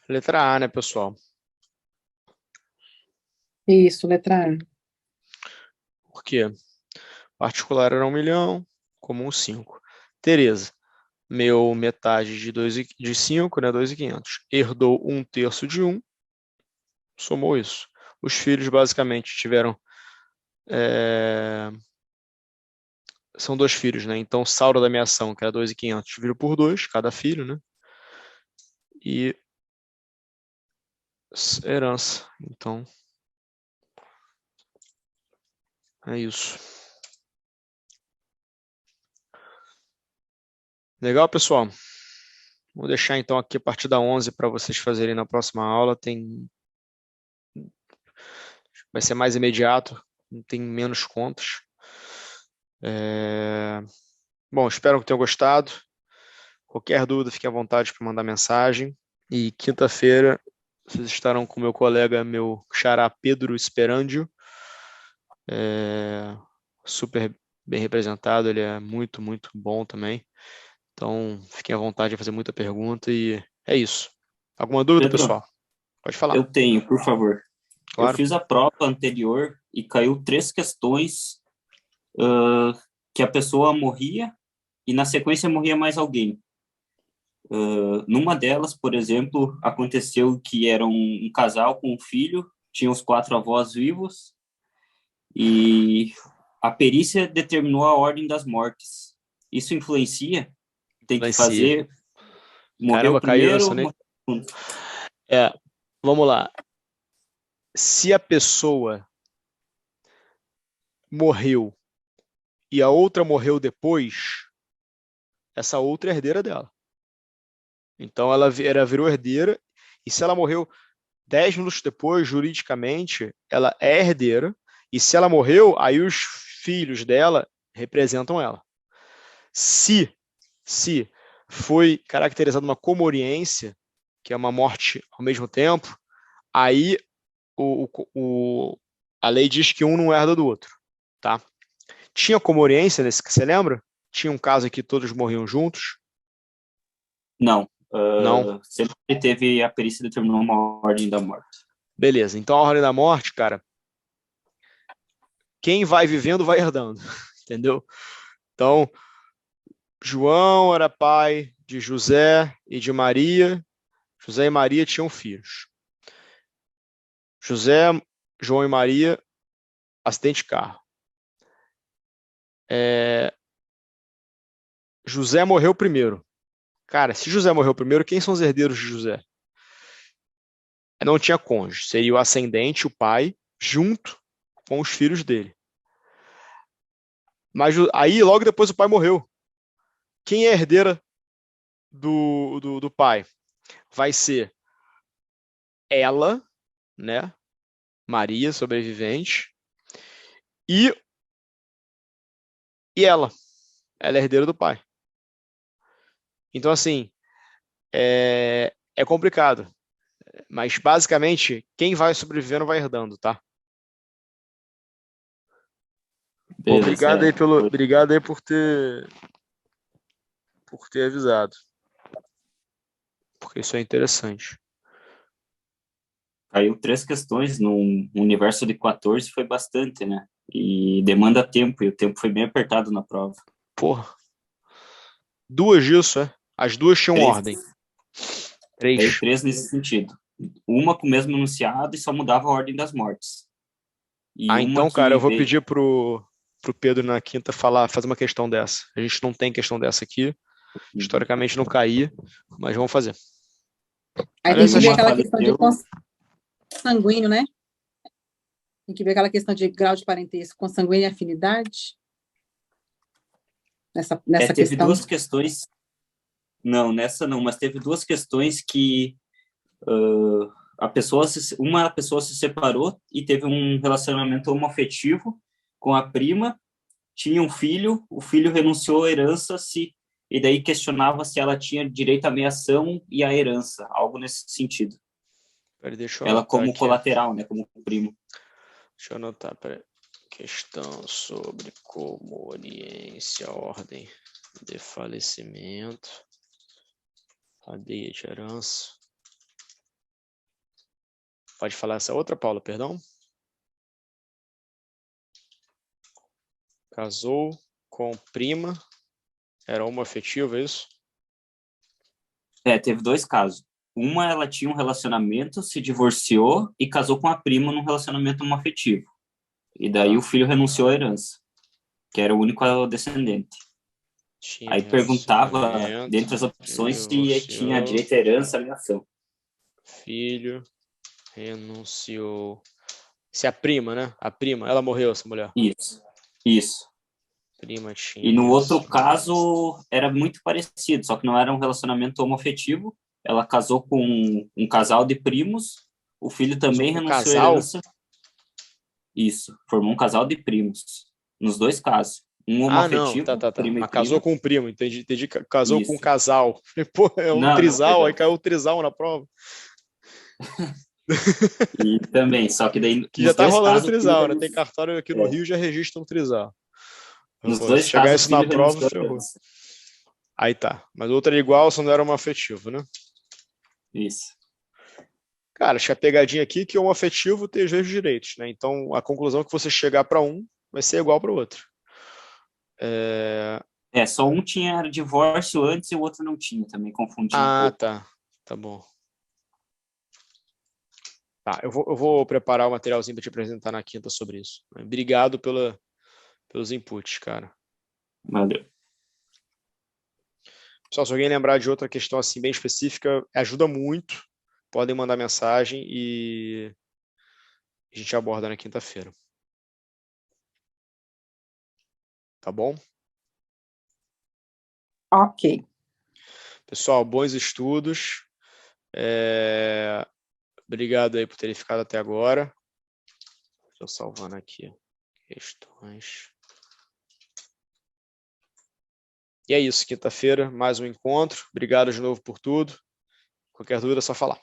Letra A, né, pessoal? Isso, letra A. Por quê? Particular era 1 milhão, comum 5. Tereza, meu metade de 5, né, 2.500. Herdou 1/3 de 1, somou isso. Os filhos basicamente tiveram... São 2 filhos, né? Então, o saldo da minha ação, que era 2.500, dividido por 2, cada filho, né? E herança. Então, é isso. Legal, pessoal? Vou deixar então aqui a partir da 11 para vocês fazerem na próxima aula. Vai ser mais imediato, tem menos contas. Bom, espero que tenham gostado. Qualquer dúvida, fique à vontade para mandar mensagem. E quinta-feira, vocês estarão com meu colega, meu xará Pedro Esperandio. Super bem representado, ele é muito, muito bom também. Então, fiquem à vontade de fazer muita pergunta e é isso. Alguma dúvida, Pedro, pessoal? Pode falar. eu tenho, por favor. Claro. Eu fiz a prova anterior e caiu 3 questões que a pessoa morria e na sequência morria mais alguém. Numa delas, por exemplo, aconteceu que era um casal com um filho, tinha os 4 avós vivos e a perícia determinou a ordem das mortes. Isso influencia? Tem que fazer... Morreu Caramba, caiu primeiro essa, ou né? morreu segundo? Vamos lá. Se a pessoa morreu e a outra morreu depois, essa outra é herdeira dela. Então, ela virou herdeira, e se ela morreu 10 minutos depois, juridicamente, ela é herdeira, e se ela morreu, aí os filhos dela representam ela. Se foi caracterizada uma comoriência, que é uma morte ao mesmo tempo, aí a lei diz que um não herda do outro, tá? Tinha comoriência nesse que você lembra? Tinha um caso que todos morriam juntos? Não. Não. Sempre teve a perícia determinou uma ordem da morte. Beleza. Então, a ordem da morte, cara, quem vai vivendo vai herdando, entendeu? Então, João era pai de José e de Maria. José e Maria tinham filhos. João e Maria, acidente de carro. José morreu primeiro. Cara, se José morreu primeiro, quem são os herdeiros de José? Não tinha cônjuge. Seria o ascendente, o pai, junto com os filhos dele. Mas aí, logo depois, o pai morreu. Quem é herdeira do pai? Vai ser ela, né? Maria, sobrevivente, e ela é herdeira do pai. Então, assim, é complicado. Mas, basicamente, quem vai sobrevivendo vai herdando, tá? Beleza, Obrigado aí por ter avisado. Porque isso é interessante. Caiu 3 questões num universo de 14, foi bastante, né? E demanda tempo, e o tempo foi bem apertado na prova. Porra. 2 disso, é? As 2 tinham 3. ordem. 3. Caiu 3 nesse sentido. uma com o mesmo enunciado e só mudava a ordem das mortes. E uma Então, que cara, eu vou veio- pedir pro Pedro na quinta fazer uma questão dessa. A gente não tem questão dessa aqui. Historicamente não caía, mas vamos fazer. Aí Aliás, tem que ver uma aquela questão de faleceu, consanguíneo, né? Tem que ver aquela questão de grau de parentesco, consanguíneo e afinidade. Nessa teve questão. duas questões, não, nessa não, mas teve duas questões que uma pessoa se separou e teve um relacionamento homoafetivo com a prima, tinha um filho, o filho renunciou à herança, e daí questionava se ela tinha direito à meação e à herança, algo nesse sentido. Peraí, deixa eu Ela anotar como aqui. colateral, né, como primo. Deixa eu anotar, peraí. Questão sobre comoriência, ordem de falecimento, cadeia de herança. Pode falar essa outra, Paula, perdão? Casou com prima, era homoafetivo, é isso? Teve dois casos. Uma, ela tinha um relacionamento, se divorciou e casou com a prima num relacionamento homoafetivo. E daí o filho renunciou à herança, que era o único descendente. Tinha Aí perguntava, relacionamento, dentre as opções, se tinha divorciou, direito à herança e meação. filho renunciou. Se a prima, né? A prima, ela morreu, essa mulher. Isso. Prima tinha. E no outro relacionamento. caso, era muito parecido, só que não era um relacionamento homoafetivo. Ela casou com um casal de primos, o filho também Com renunciou à casal? herança. Isso, formou um casal de primos, nos dois casos. Um Não, homoafetivo, tá. primo e Mas casou prima. com o primo, entendi. Casou com um Isso. casal. Pô, é um Não, trisal, aí perdão. caiu o trisal na prova. E também, só que daí Que já nos tá dois rolando o casos o filho trisal, né? Tem cartório aqui no é, Rio, já registra um trisal. nos Pô, se dois chegar casos o isso na filho prova, renunciou à ferrou. herança. Aí tá. Mas outra é igual, só não era homoafetivo, né? Isso. Cara, acho que a pegadinha aqui é que o homoafetivo tem os mesmos direitos, né? Então, a conclusão é que você chegar para um vai ser igual para o outro. Só um tinha divórcio antes e o outro não tinha, também confundi um pouco. Tá. Tá bom. Tá, eu vou preparar o materialzinho para te apresentar na quinta sobre isso. Obrigado pelos inputs, cara. Valeu. Pessoal, se alguém lembrar de outra questão assim bem específica, ajuda muito. Podem mandar mensagem e a gente aborda na quinta-feira. Tá bom? Ok. Pessoal, bons estudos. Obrigado aí por terem ficado até agora. Estou salvando aqui questões. E é isso, quinta-feira, mais um encontro. Obrigado de novo por tudo. Qualquer dúvida é só falar.